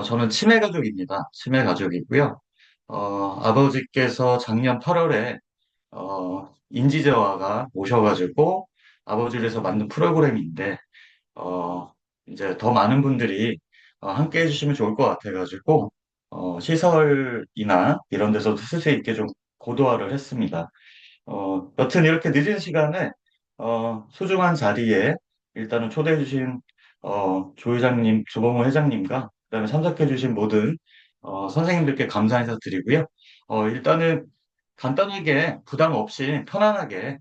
저는 치매 가족입니다. 치매 가족이고요. 아버지께서 작년 8월에, 인지대화가 오셔가지고, 아버지를 위해서 만든 프로그램인데, 어, 이제 더 많은 분들이 함께 해주시면 좋을 것 같아가지고, 시설이나 이런 데서도 쓸 수 있게 좀 고도화를 했습니다. 여튼 이렇게 늦은 시간에 소중한 자리에 일단은 초대해주신 조 회장님, 조범호 회장님과 그다음에 참석해주신 모든 선생님들께 감사 인사 드리고요. 일단은 간단하게 부담 없이 편안하게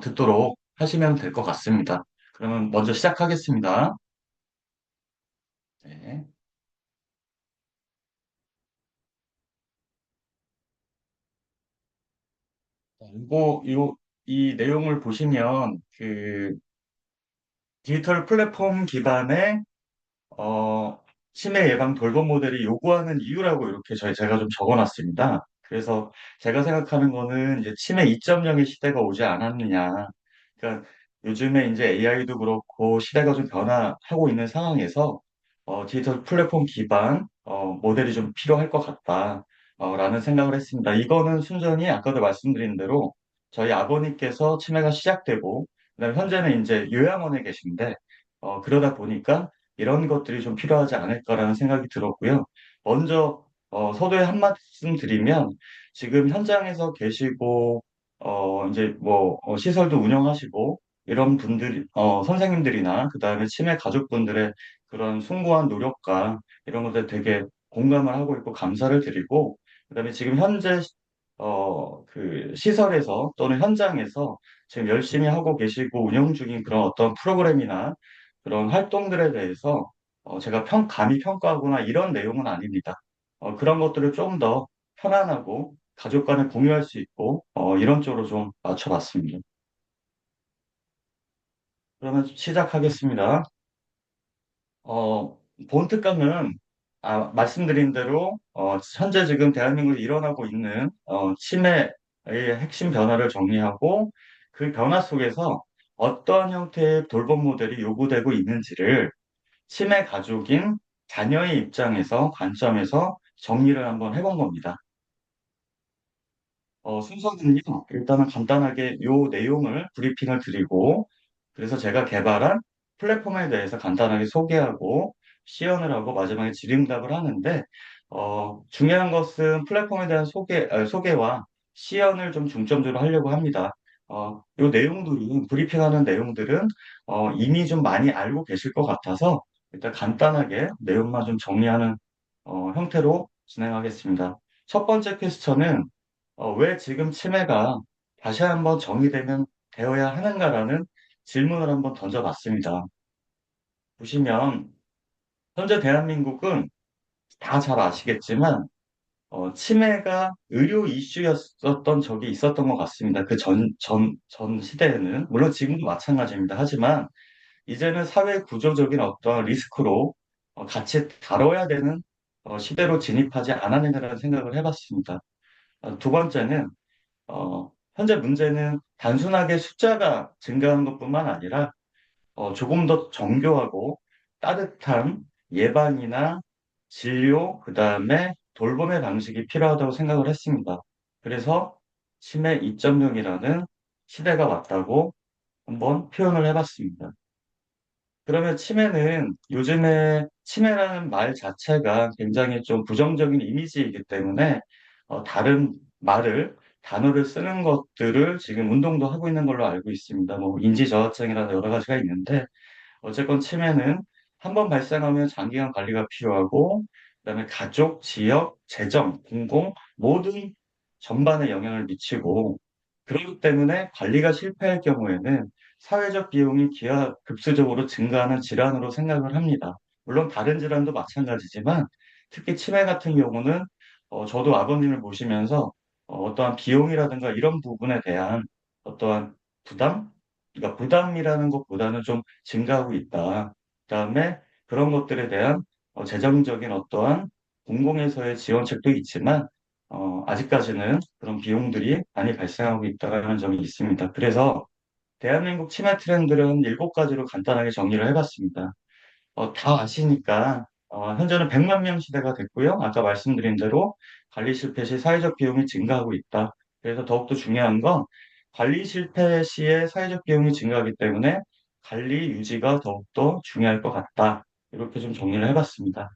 듣도록 하시면 될 것 같습니다. 그러면 먼저 시작하겠습니다. 네. 이 내용을 보시면 그 디지털 플랫폼 기반의 어, 치매 예방 돌봄 모델이 요구하는 이유라고 이렇게 제가 좀 적어놨습니다. 그래서 제가 생각하는 거는 이제 치매 2.0의 시대가 오지 않았느냐. 그러니까 요즘에 이제 AI도 그렇고 시대가 좀 변화하고 있는 상황에서 디지털 플랫폼 기반 모델이 좀 필요할 것 같다. 라는 생각을 했습니다. 이거는 순전히 아까도 말씀드린 대로 저희 아버님께서 치매가 시작되고 그다음에 현재는 이제 요양원에 계신데 그러다 보니까 이런 것들이 좀 필요하지 않을까라는 생각이 들었고요. 먼저 서두에 한 말씀 드리면 지금 현장에서 계시고 이제 뭐 시설도 운영하시고 이런 분들 선생님들이나 그다음에 치매 가족분들의 그런 숭고한 노력과 이런 것들 되게 공감을 하고 있고 감사를 드리고 그다음에 지금 현재 그 시설에서 또는 현장에서 지금 열심히 하고 계시고 운영 중인 그런 어떤 프로그램이나 그런 활동들에 대해서 제가 감히 평가하거나 이런 내용은 아닙니다. 그런 것들을 좀 더 편안하고 가족 간에 공유할 수 있고 이런 쪽으로 좀 맞춰봤습니다. 그러면 시작하겠습니다. 어, 본 특강은 말씀드린 대로 현재 지금 대한민국에 일어나고 있는 치매의 핵심 변화를 정리하고 그 변화 속에서 어떠한 형태의 돌봄 모델이 요구되고 있는지를 치매 가족인 자녀의 입장에서 관점에서 정리를 한번 해본 겁니다. 순서는요, 일단은 간단하게 요 내용을 브리핑을 드리고, 그래서 제가 개발한 플랫폼에 대해서 간단하게 소개하고, 시연을 하고 마지막에 질의응답을 하는데, 중요한 것은 플랫폼에 대한 소개와 시연을 좀 중점적으로 하려고 합니다. 요 내용들은, 브리핑하는 내용들은, 이미 좀 많이 알고 계실 것 같아서, 일단 간단하게 내용만 좀 정리하는, 형태로 진행하겠습니다. 첫 번째 퀘스천은 왜 지금 치매가 다시 한번 정의되면 되어야 하는가라는 질문을 한번 던져봤습니다. 보시면 현재 대한민국은 다 잘 아시겠지만 치매가 의료 이슈였었던 적이 있었던 것 같습니다. 그 전 시대에는 물론 지금도 마찬가지입니다. 하지만 이제는 사회 구조적인 어떤 리스크로 같이 다뤄야 되는 시대로 진입하지 않았는가라는 생각을 해봤습니다. 두 번째는 현재 문제는 단순하게 숫자가 증가하는 것뿐만 아니라 조금 더 정교하고 따뜻한 예방이나 진료, 그다음에 돌봄의 방식이 필요하다고 생각을 했습니다. 그래서 치매 2.0이라는 시대가 왔다고 한번 표현을 해봤습니다. 그러면 치매는 요즘에 치매라는 말 자체가 굉장히 좀 부정적인 이미지이기 때문에 다른 단어를 쓰는 것들을 지금 운동도 하고 있는 걸로 알고 있습니다. 뭐 인지저하증이라는 여러 가지가 있는데 어쨌건 치매는 한 번 발생하면 장기간 관리가 필요하고 그다음에 가족, 지역, 재정, 공공 모든 전반에 영향을 미치고 그렇기 때문에 관리가 실패할 경우에는 사회적 비용이 기하급수적으로 증가하는 질환으로 생각을 합니다. 물론 다른 질환도 마찬가지지만 특히 치매 같은 경우는 저도 아버님을 보시면서 떠한 비용이라든가 이런 부분에 대한 어떠한 부담? 그러니까 부담이라는 것보다는 좀 증가하고 있다. 그다음에 그런 것들에 대한 재정적인 어떠한 공공에서의 지원책도 있지만 아직까지는 그런 비용들이 많이 발생하고 있다는 점이 있습니다. 그래서 대한민국 치매 트렌드를 한 7가지로 간단하게 정리를 해봤습니다. 다 아시니까 현재는 100만 명 시대가 됐고요. 아까 말씀드린 대로 관리 실패 시 사회적 비용이 증가하고 있다. 그래서 더욱더 중요한 건 관리 실패 시에 사회적 비용이 증가하기 때문에 관리 유지가 더욱더 중요할 것 같다. 이렇게 좀 정리를 해봤습니다.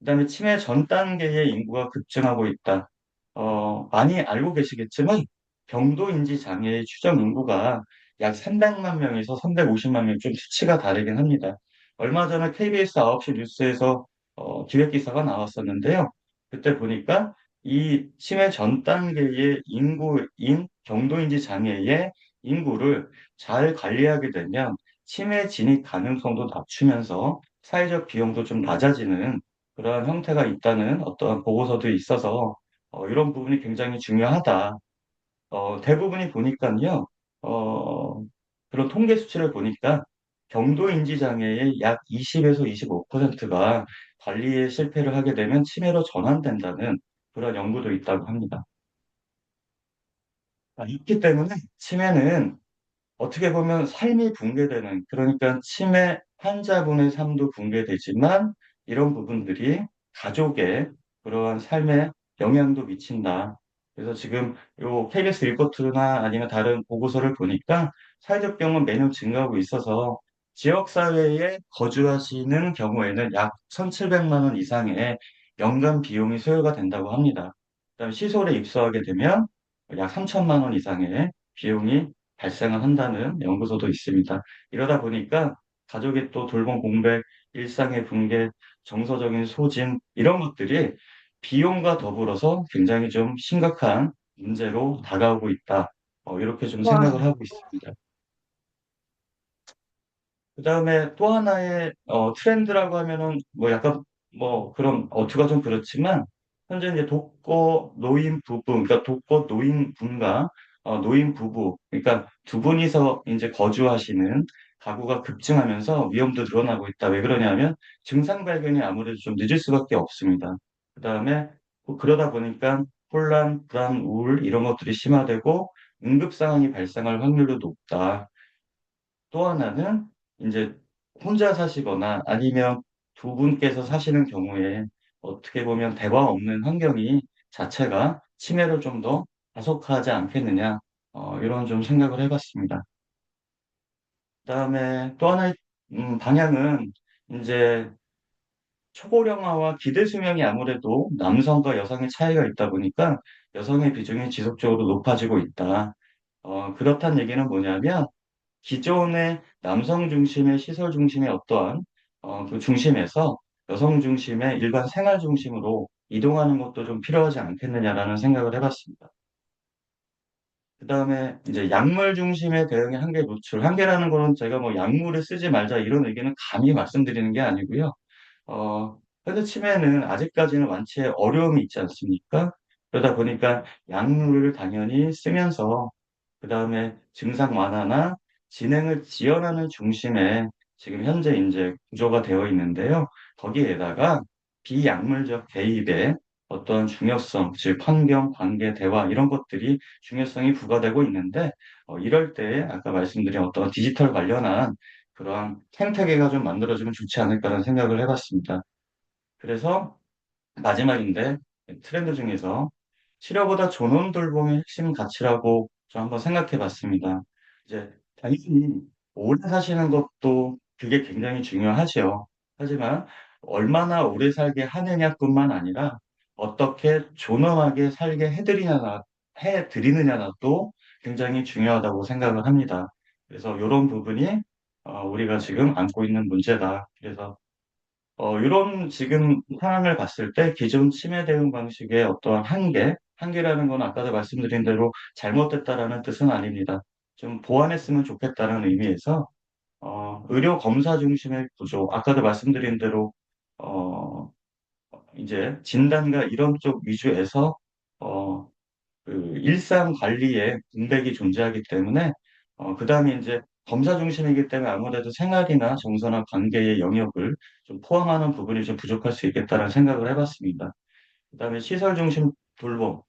그다음에 치매 전 단계의 인구가 급증하고 있다. 많이 알고 계시겠지만 경도인지 장애의 추정 인구가 약 300만 명에서 350만 명, 좀 수치가 다르긴 합니다. 얼마 전에 KBS 9시 뉴스에서 기획 기사가 나왔었는데요. 그때 보니까 이 치매 전 단계의 인구인 경도인지 장애의 인구를 잘 관리하게 되면 치매 진입 가능성도 낮추면서 사회적 비용도 좀 낮아지는 그러한 형태가 있다는 어떤 보고서도 있어서 이런 부분이 굉장히 중요하다. 대부분이 보니까요, 어, 그런 통계 수치를 보니까 경도인지 장애의 약 20에서 25%가 관리에 실패를 하게 되면 치매로 전환된다는 그런 연구도 있다고 합니다. 있기 때문에 치매는 어떻게 보면 삶이 붕괴되는, 그러니까 치매 환자분의 삶도 붕괴되지만 이런 부분들이 가족의 그러한 삶에 영향도 미친다. 그래서 지금 요 KBS 리포트나 아니면 다른 보고서를 보니까 사회적 병은 매년 증가하고 있어서 지역사회에 거주하시는 경우에는 약 1,700만 원 이상의 연간 비용이 소요가 된다고 합니다. 그다음에 시설에 입소하게 되면 약 3천만 원 이상의 비용이 발생을 한다는 연구소도 있습니다. 이러다 보니까 가족의 또 돌봄 공백, 일상의 붕괴, 정서적인 소진, 이런 것들이 비용과 더불어서 굉장히 좀 심각한 문제로 다가오고 있다. 이렇게 좀 생각을 와, 하고 있습니다. 그다음에 또 하나의 트렌드라고 하면은 뭐 약간 뭐 그런 어투가 좀 그렇지만 현재 이제 독거 노인 부부, 그러니까 독거 노인 분과 노인 부부, 그러니까 두 분이서 이제 거주하시는 가구가 급증하면서 위험도 늘어나고 있다. 왜 그러냐면 증상 발견이 아무래도 좀 늦을 수밖에 없습니다. 그다음에 그러다 보니까 혼란, 불안, 우울 이런 것들이 심화되고 응급 상황이 발생할 확률도 높다. 또 하나는 이제 혼자 사시거나 아니면 두 분께서 사시는 경우에 어떻게 보면 대화 없는 환경이 자체가 치매를 좀 더 가속화하지 않겠느냐, 이런 좀 생각을 해봤습니다. 그다음에 또 하나의 방향은 이제 초고령화와 기대 수명이 아무래도 남성과 여성의 차이가 있다 보니까 여성의 비중이 지속적으로 높아지고 있다. 그렇다는 얘기는 뭐냐면 기존의 남성 중심의 시설 중심의 어떠한 그 중심에서 여성 중심의 일반 생활 중심으로 이동하는 것도 좀 필요하지 않겠느냐라는 생각을 해봤습니다. 그다음에 이제 약물 중심의 대응의 한계 노출. 한계라는 거는 제가 뭐 약물을 쓰지 말자 이런 의견은 감히 말씀드리는 게 아니고요. 현재 치매는 아직까지는 완치에 어려움이 있지 않습니까? 그러다 보니까 약물을 당연히 쓰면서 그다음에 증상 완화나 진행을 지연하는 중심에 지금 현재 이제 구조가 되어 있는데요. 거기에다가 비약물적 개입의 어떤 중요성, 즉 환경, 관계, 대화 이런 것들이 중요성이 부과되고 있는데 이럴 때 아까 말씀드린 어떤 디지털 관련한 그러한 생태계가 좀 만들어지면 좋지 않을까라는 생각을 해봤습니다. 그래서 마지막인데 트렌드 중에서 치료보다 존엄 돌봄의 핵심 가치라고 좀 한번 생각해 봤습니다. 이제 당연히 오래 사시는 것도 그게 굉장히 중요하죠. 하지만 얼마나 오래 살게 하느냐뿐만 아니라 어떻게 존엄하게 살게 해드리느냐도 굉장히 중요하다고 생각을 합니다. 그래서 이런 부분이 우리가 지금 안고 있는 문제다. 그래서 이런 지금 상황을 봤을 때 기존 치매 대응 방식의 어떠한 한계라는 건 아까도 말씀드린 대로 잘못됐다라는 뜻은 아닙니다. 좀 보완했으면 좋겠다는 의미에서 의료 검사 중심의 구조, 아까도 말씀드린 대로 어, 이제 진단과 이런 쪽 위주에서 어, 그 일상 관리에 공백이 존재하기 때문에 그다음에 이제 검사 중심이기 때문에 아무래도 생활이나 정서나 관계의 영역을 좀 포함하는 부분이 좀 부족할 수 있겠다는 생각을 해봤습니다. 그다음에 시설 중심 돌봄.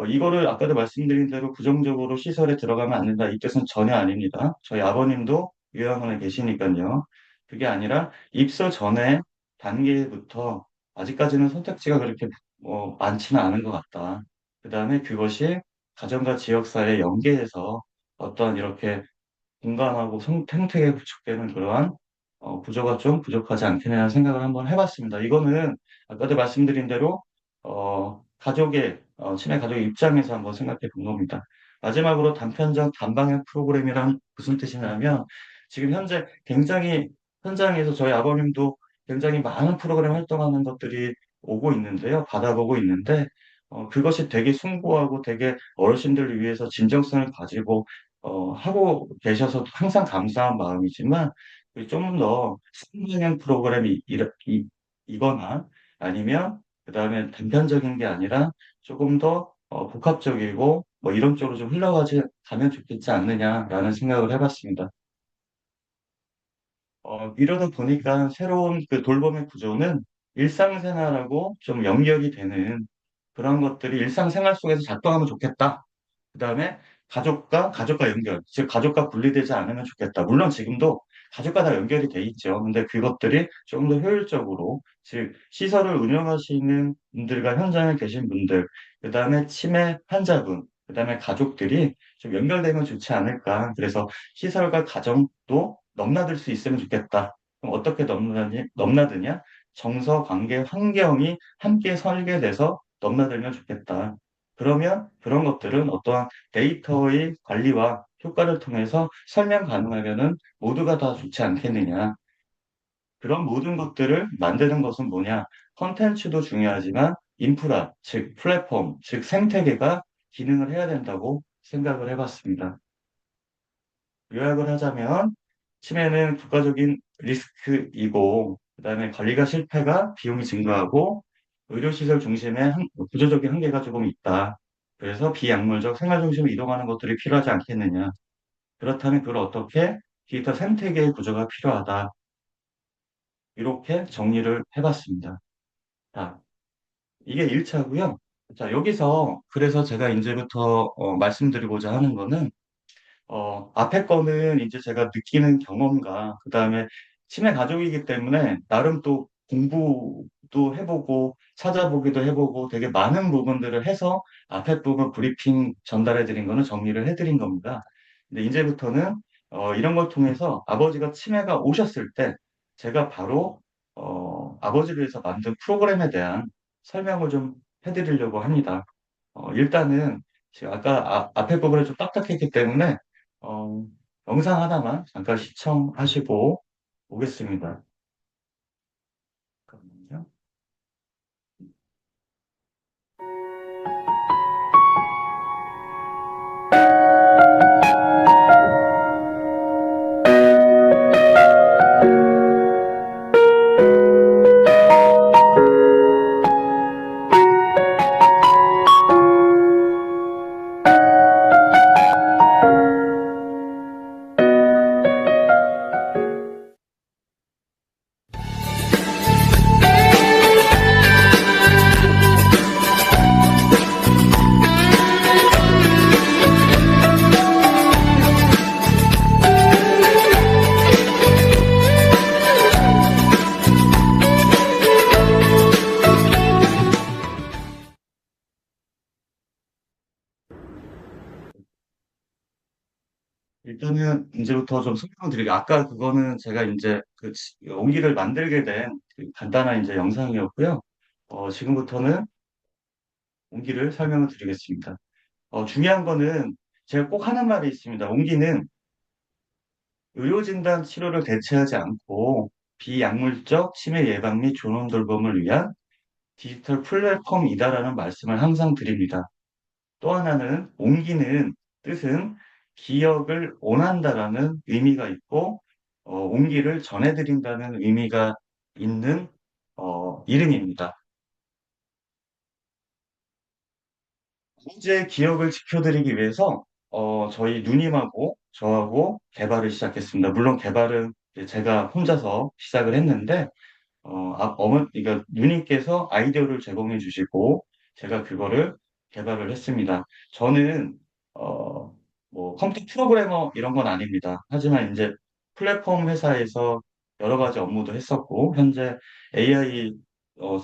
이거를 아까도 말씀드린 대로 부정적으로 시설에 들어가면 안 된다. 이 뜻은 전혀 아닙니다. 저희 아버님도 요양원에 계시니까요. 그게 아니라 입소 전에 단계부터 아직까지는 선택지가 그렇게 많지는 않은 것 같다. 그 다음에 그것이 가정과 지역사회 연계해서 어떤 이렇게 공감하고 생태계 구축되는 그러한 구조가 좀 부족하지 않겠냐는 생각을 한번 해봤습니다. 이거는 아까도 말씀드린 대로 친해 가족의 입장에서 한번 생각해 본 겁니다. 마지막으로 단편적 단방향 프로그램이란 무슨 뜻이냐면 지금 현재 굉장히 현장에서 저희 아버님도 굉장히 많은 프로그램 활동하는 것들이 오고 있는데요. 받아보고 있는데 그것이 되게 숭고하고 되게 어르신들을 위해서 진정성을 가지고 하고 계셔서 항상 감사한 마음이지만 좀 더 생방향 프로그램이 이거나 아니면 그다음에 단편적인 게 아니라 조금 더 복합적이고 뭐 이런 쪽으로 좀 흘러가지 가면 좋겠지 않느냐라는 생각을 해봤습니다. 이러다 보니까 새로운 그 돌봄의 구조는 일상생활하고 좀 연결이 되는 그런 것들이 일상생활 속에서 작동하면 좋겠다. 그다음에 가족과 연결, 즉 가족과 분리되지 않으면 좋겠다. 물론 지금도 가족과 다 연결이 돼 있죠. 근데 그것들이 좀 더 효율적으로, 즉 시설을 운영하시는 분들과 현장에 계신 분들, 그다음에 치매 환자분, 그다음에 가족들이 좀 연결되면 좋지 않을까. 그래서 시설과 가정도 넘나들 수 있으면 좋겠다. 그럼 어떻게 넘나드냐? 정서, 관계, 환경이 함께 설계돼서 넘나들면 좋겠다. 그러면 그런 것들은 어떠한 데이터의 관리와 효과를 통해서 설명 가능하면은 모두가 다 좋지 않겠느냐. 그런 모든 것들을 만드는 것은 뭐냐? 컨텐츠도 중요하지만 인프라, 즉 플랫폼, 즉 생태계가 기능을 해야 된다고 생각을 해봤습니다. 요약을 하자면 치매는 국가적인 리스크이고 그다음에 관리가 실패가 비용이 증가하고 의료시설 중심의 구조적인 한계가 조금 있다. 그래서 비약물적 생활 중심으로 이동하는 것들이 필요하지 않겠느냐. 그렇다면 그걸 어떻게 디지털 생태계의 구조가 필요하다. 이렇게 정리를 해봤습니다. 자, 이게 1차고요. 자, 여기서 그래서 제가 이제부터 말씀드리고자 하는 거는 앞에 거는 이제 제가 느끼는 경험과 그다음에 치매 가족이기 때문에 나름 또 공부도 해보고 찾아보기도 해보고 되게 많은 부분들을 해서 앞에 부분 브리핑 전달해 드린 거는 정리를 해 드린 겁니다. 근데 이제부터는 이런 걸 통해서 아버지가 치매가 오셨을 때 제가 바로 아버지를 위해서 만든 프로그램에 대한 설명을 좀 해드리려고 합니다. 일단은 제가 아까 앞에 부분이 좀 딱딱했기 때문에 어, 영상 하나만 잠깐 시청하시고 오겠습니다. 잠깐만요. 일단은 이제부터 좀 설명드리게. 아까 그거는 제가 이제 온기를 만들게 된그 간단한 이제 영상이었고요. 지금부터는 온기를 설명을 드리겠습니다. 중요한 거는 제가 꼭 하는 말이 있습니다. 온기는 의료진단 치료를 대체하지 않고 비약물적 치매 예방 및 존엄 돌봄을 위한 디지털 플랫폼이다라는 말씀을 항상 드립니다. 또 하나는 옮기는 뜻은 기억을 원한다라는 의미가 있고 옮기를 전해드린다는 의미가 있는 이름입니다. 현재 기억을 지켜드리기 위해서 저희 누님하고 저하고 개발을 시작했습니다. 물론 개발은 이제 제가 혼자서 시작을 했는데 그러니까 누님께서 아이디어를 제공해 주시고 제가 그거를 개발을 했습니다. 저는 어, 뭐 컴퓨터 프로그래머 이런 건 아닙니다. 하지만 이제 플랫폼 회사에서 여러 가지 업무도 했었고, 현재 AI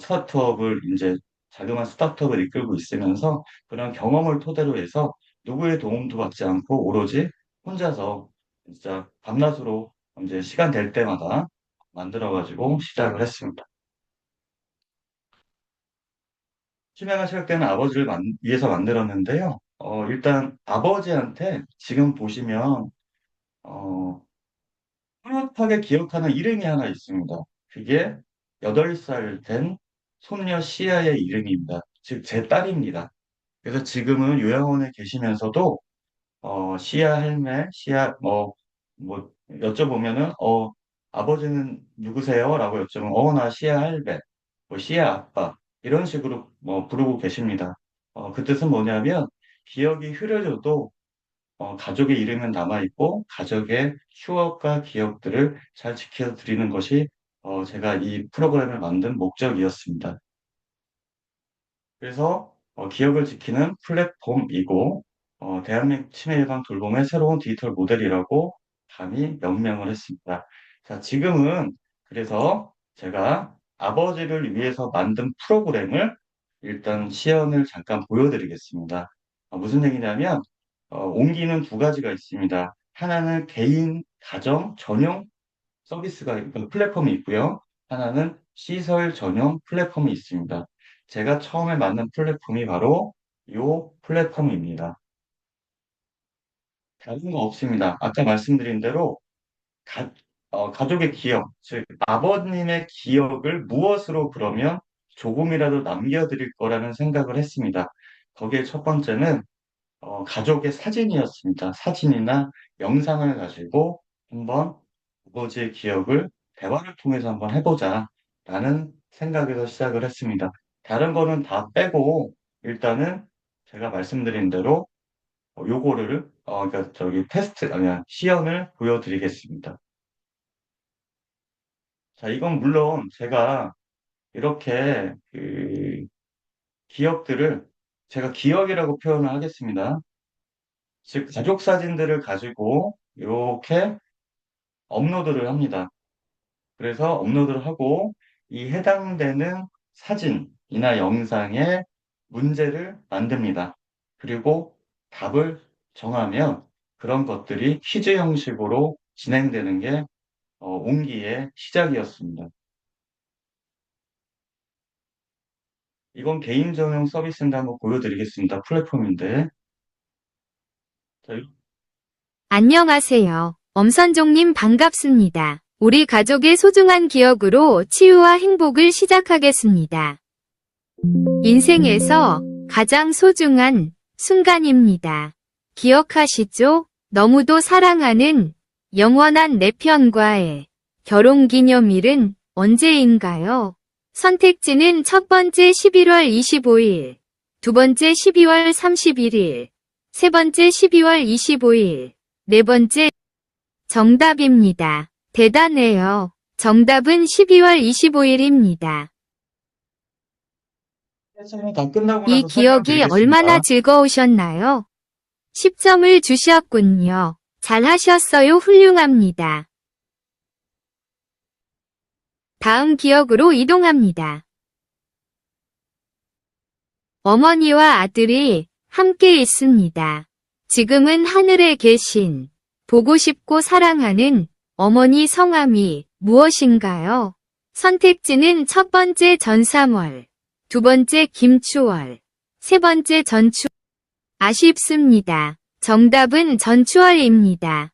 스타트업을 이제 자그마한 스타트업을 이끌고 있으면서 그런 경험을 토대로 해서 누구의 도움도 받지 않고 오로지 혼자서 진짜 밤낮으로 이제 시간 될 때마다 만들어가지고 시작을 했습니다. 치매가 시작되는 아버지를 위해서 만들었는데요. 일단 아버지한테 지금 보시면 어, 뚜렷하게 기억하는 이름이 하나 있습니다. 그게 8살 된 손녀 시아의 이름입니다. 즉, 제 딸입니다. 그래서 지금은 요양원에 계시면서도, 시아 할매, 시아, 여쭤보면은, 아버지는 누구세요? 라고 여쭤보면, 나 시아 할배, 뭐, 시아 아빠, 이런 식으로 부르고 계십니다. 그 뜻은 뭐냐면, 기억이 흐려져도 가족의 이름은 남아있고 가족의 추억과 기억들을 잘 지켜드리는 것이 제가 이 프로그램을 만든 목적이었습니다. 그래서 기억을 지키는 플랫폼이고 대한민국 치매 예방 돌봄의 새로운 디지털 모델이라고 감히 명명을 했습니다. 자, 지금은 그래서 제가 아버지를 위해서 만든 프로그램을 일단 시연을 잠깐 보여드리겠습니다. 무슨 얘기냐면 옹기는 두 가지가 있습니다. 하나는 개인 가정 전용 서비스가 플랫폼이 있고요. 하나는 시설 전용 플랫폼이 있습니다. 제가 처음에 만든 플랫폼이 바로 이 플랫폼입니다. 다른 거 없습니다. 아까 말씀드린 대로 가족의 기억, 즉 아버님의 기억을 무엇으로 그러면 조금이라도 남겨드릴 거라는 생각을 했습니다. 거기에 첫 번째는 가족의 사진이었습니다. 사진이나 영상을 가지고 한번 아버지의 기억을 대화를 통해서 한번 해보자 라는 생각에서 시작을 했습니다. 다른 거는 다 빼고 일단은 제가 말씀드린 대로 요거를 그러니까 저기 테스트 아니야 시연을 보여드리겠습니다. 자, 이건 물론 제가 이렇게 그 기억들을 제가 기억이라고 표현을 하겠습니다. 즉 가족 사진들을 가지고 이렇게 업로드를 합니다. 그래서 업로드를 하고 이 해당되는 사진이나 영상에 문제를 만듭니다. 그리고 답을 정하면 그런 것들이 퀴즈 형식으로 진행되는 게 옹기의 시작이었습니다. 이건 개인 전용 서비스인데 한번 보여드리겠습니다. 플랫폼인데. 자, 안녕하세요. 엄선종님 반갑습니다. 우리 가족의 소중한 기억으로 치유와 행복을 시작하겠습니다. 인생에서 가장 소중한 순간입니다. 기억하시죠? 너무도 사랑하는 영원한 내 편과의 결혼기념일은 언제인가요? 선택지는 첫 번째 11월 25일, 두 번째 12월 31일, 세 번째 12월 25일, 네 번째 정답입니다. 대단해요. 정답은 12월 25일입니다. 세상이 다 끝나고 이 나서 기억이 얼마나 설명드리겠습니다. 즐거우셨나요? 10점을 주셨군요. 잘하셨어요. 훌륭합니다. 다음 기억으로 이동합니다. 어머니와 아들이 함께 있습니다. 지금은 하늘에 계신 보고 싶고 사랑하는 어머니 성함이 무엇인가요? 선택지는 첫 번째 전삼월, 두 번째 김추월, 세 번째 전추. 아쉽습니다. 정답은 전추월입니다.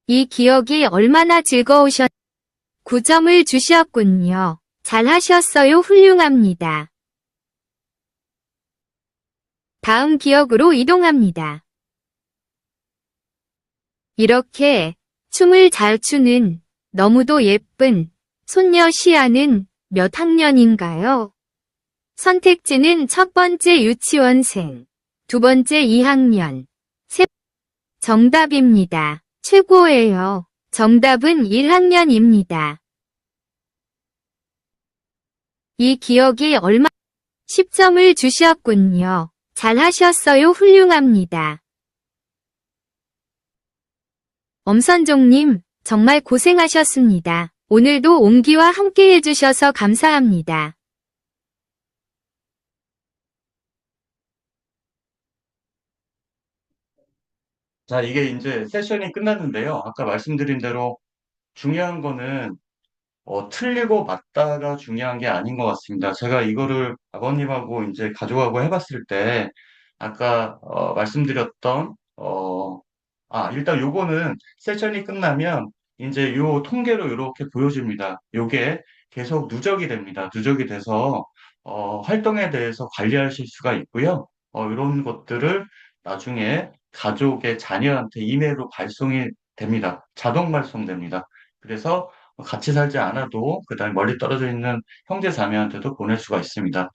이 기억이 얼마나 즐거우셨... 9점을 주셨군요. 잘하셨어요. 훌륭합니다. 다음 기억으로 이동합니다. 이렇게 춤을 잘 추는 너무도 예쁜 손녀 시아는 몇 학년인가요? 선택지는 첫 번째 유치원생, 두 번째 2학년, 정답입니다. 최고예요. 정답은 1학년입니다. 이 기억이 10점을 주셨군요. 잘하셨어요. 훌륭합니다. 엄선종님, 정말 고생하셨습니다. 오늘도 옹기와 함께 해주셔서 감사합니다. 자, 이게 이제 세션이 끝났는데요. 아까 말씀드린 대로 중요한 거는 틀리고 맞다가 중요한 게 아닌 것 같습니다. 제가 이거를 아버님하고 이제 가져가고 해봤을 때, 아까, 말씀드렸던, 일단 요거는 세션이 끝나면 이제 요 통계로 이렇게 보여줍니다. 요게 계속 누적이 됩니다. 누적이 돼서, 활동에 대해서 관리하실 수가 있고요. 이런 것들을 나중에 가족의 자녀한테 이메일로 발송이 됩니다. 자동 발송됩니다. 그래서 같이 살지 않아도 그다음에 멀리 떨어져 있는 형제 자매한테도 보낼 수가 있습니다.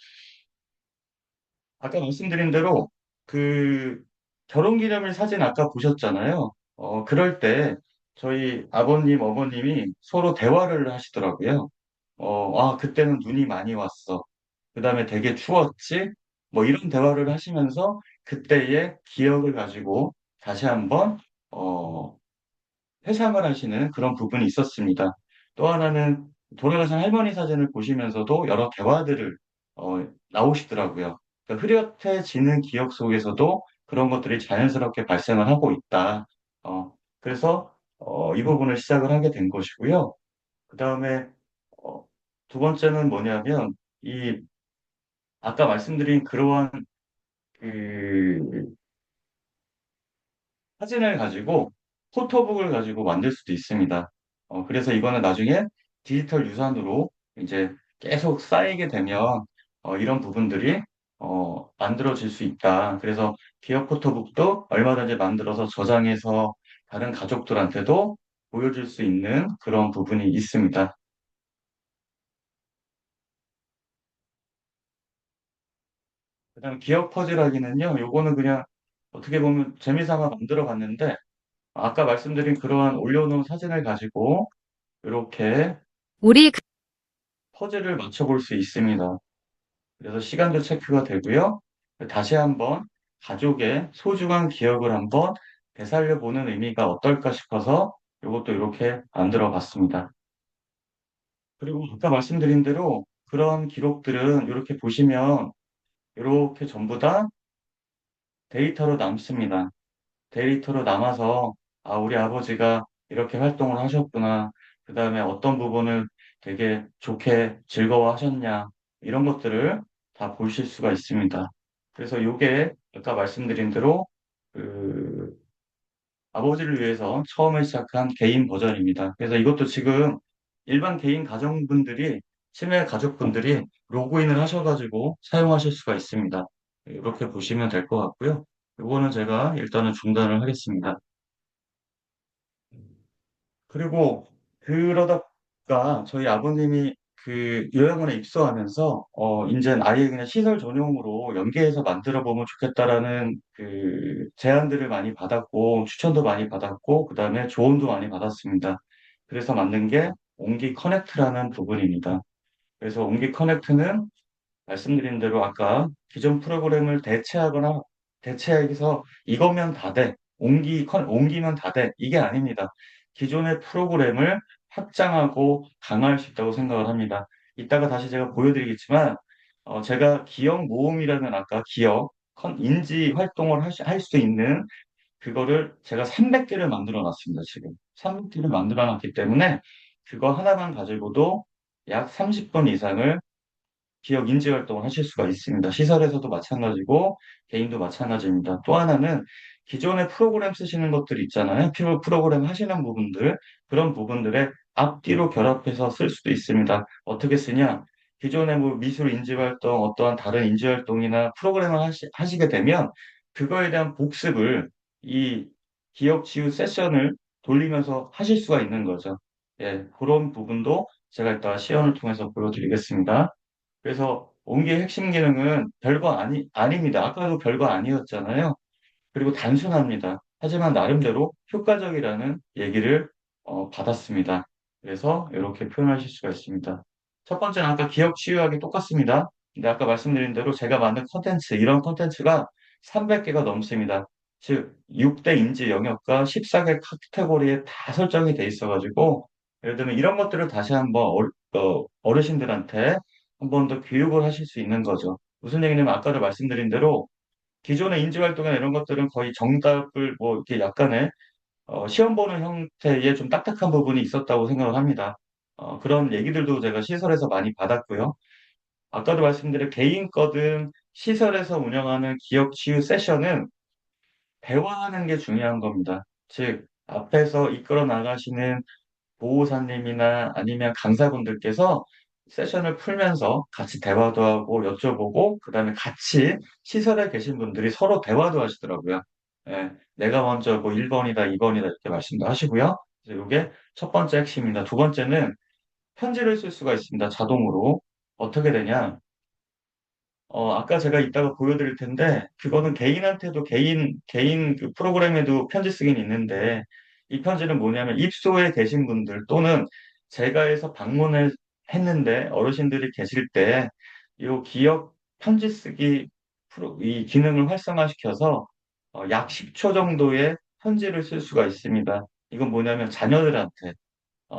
아까 말씀드린 대로 그 결혼기념일 사진 아까 보셨잖아요. 그럴 때 저희 아버님, 어머님이 서로 대화를 하시더라고요. 그때는 눈이 많이 왔어. 그다음에 되게 추웠지? 뭐 이런 대화를 하시면서 그때의 기억을 가지고 다시 한번 어, 회상을 하시는 그런 부분이 있었습니다. 또 하나는 돌아가신 할머니 사진을 보시면서도 여러 대화들을 나오시더라고요. 그러니까 흐릿해지는 기억 속에서도 그런 것들이 자연스럽게 발생을 하고 있다. 그래서 이 부분을 시작을 하게 된 것이고요. 그 다음에 두 번째는 뭐냐면 이 아까 말씀드린 그러한 그 사진을 가지고 포토북을 가지고 만들 수도 있습니다. 그래서 이거는 나중에 디지털 유산으로 이제 계속 쌓이게 되면 이런 부분들이 만들어질 수 있다. 그래서 기업 포토북도 얼마든지 만들어서 저장해서 다른 가족들한테도 보여줄 수 있는 그런 부분이 있습니다. 그다음 기업 퍼즐하기는요, 요거는 그냥 어떻게 보면 재미삼아 만들어 봤는데 아까 말씀드린 그러한 올려놓은 사진을 가지고 이렇게 우리 퍼즐을 맞춰볼 수 있습니다. 그래서 시간도 체크가 되고요. 다시 한번 가족의 소중한 기억을 한번 되살려 보는 의미가 어떨까 싶어서 이것도 이렇게 만들어 봤습니다. 그리고 아까 말씀드린 대로 그런 기록들은 이렇게 보시면 이렇게 전부 다 데이터로 남습니다. 데이터로 남아서 우리 아버지가 이렇게 활동을 하셨구나. 그 다음에 어떤 부분을 되게 좋게 즐거워하셨냐. 이런 것들을 다 보실 수가 있습니다. 그래서 요게 아까 말씀드린 대로 그 아버지를 위해서 처음에 시작한 개인 버전입니다. 그래서 이것도 지금 일반 개인 가정분들이, 치매 가족분들이 로그인을 하셔가지고 사용하실 수가 있습니다. 이렇게 보시면 될 것 같고요. 이거는 제가 일단은 중단을 하겠습니다. 그리고 그러다가 저희 아버님이 그 요양원에 입소하면서 이제 아예 그냥 시설 전용으로 연계해서 만들어 보면 좋겠다라는 그 제안들을 많이 받았고 추천도 많이 받았고 그다음에 조언도 많이 받았습니다. 그래서 만든 게 옹기 커넥트라는 부분입니다. 그래서 옹기 커넥트는 말씀드린 대로 아까 기존 프로그램을 대체해서 이거면 다 돼. 옮기면 다 돼. 이게 아닙니다. 기존의 프로그램을 확장하고 강화할 수 있다고 생각을 합니다. 이따가 다시 제가 보여드리겠지만, 제가 기억 모음이라는 아까 인지 활동을 할 수 있는 그거를 제가 300개를 만들어 놨습니다, 지금. 300개를 만들어 놨기 때문에 그거 하나만 가지고도 약 30분 이상을 기억 인지 활동을 하실 수가 있습니다. 시설에서도 마찬가지고 개인도 마찬가지입니다. 또 하나는 기존의 프로그램 쓰시는 것들 있잖아요. 프로그램 하시는 부분들 그런 부분들에 앞뒤로 결합해서 쓸 수도 있습니다. 어떻게 쓰냐? 기존의 뭐 미술 인지 활동, 어떠한 다른 인지 활동이나 프로그램을 하시게 되면 그거에 대한 복습을 이 기억 치유 세션을 돌리면서 하실 수가 있는 거죠. 예, 그런 부분도 제가 이따 시연을 통해서 보여드리겠습니다. 그래서 옹기의 핵심 기능은 별거 아닙니다. 아까도 별거 아니었잖아요. 그리고 단순합니다. 하지만 나름대로 효과적이라는 얘기를 받았습니다. 그래서 이렇게 표현하실 수가 있습니다. 첫 번째는 아까 기억 치유하기 똑같습니다. 근데 아까 말씀드린 대로 제가 만든 컨텐츠, 이런 컨텐츠가 300개가 넘습니다. 즉 6대 인지 영역과 14개 카테고리에 다 설정이 돼 있어가지고 예를 들면 이런 것들을 다시 한번 어르신들한테 한 번 더 교육을 하실 수 있는 거죠. 무슨 얘기냐면 아까도 말씀드린 대로 기존의 인지활동이나 이런 것들은 거의 정답을 뭐 이렇게 약간의 시험 보는 형태의 좀 딱딱한 부분이 있었다고 생각을 합니다. 그런 얘기들도 제가 시설에서 많이 받았고요. 아까도 말씀드린 개인 거든 시설에서 운영하는 기억 치유 세션은 대화하는 게 중요한 겁니다. 즉, 앞에서 이끌어 나가시는 보호사님이나 아니면 강사분들께서 세션을 풀면서 같이 대화도 하고 여쭤보고, 그 다음에 같이 시설에 계신 분들이 서로 대화도 하시더라고요. 예, 내가 먼저 뭐 1번이다, 2번이다 이렇게 말씀도 하시고요. 그래서 이게 첫 번째 핵심입니다. 두 번째는 편지를 쓸 수가 있습니다. 자동으로. 어떻게 되냐? 아까 제가 이따가 보여드릴 텐데, 그거는 개인한테도 개인 그 프로그램에도 편지 쓰긴 있는데, 이 편지는 뭐냐면, 입소에 계신 분들 또는 제가 해서 방문을 했는데, 어르신들이 계실 때, 이 기억 편지 쓰기 이 기능을 활성화시켜서 약 10초 정도의 편지를 쓸 수가 있습니다. 이건 뭐냐면, 자녀들한테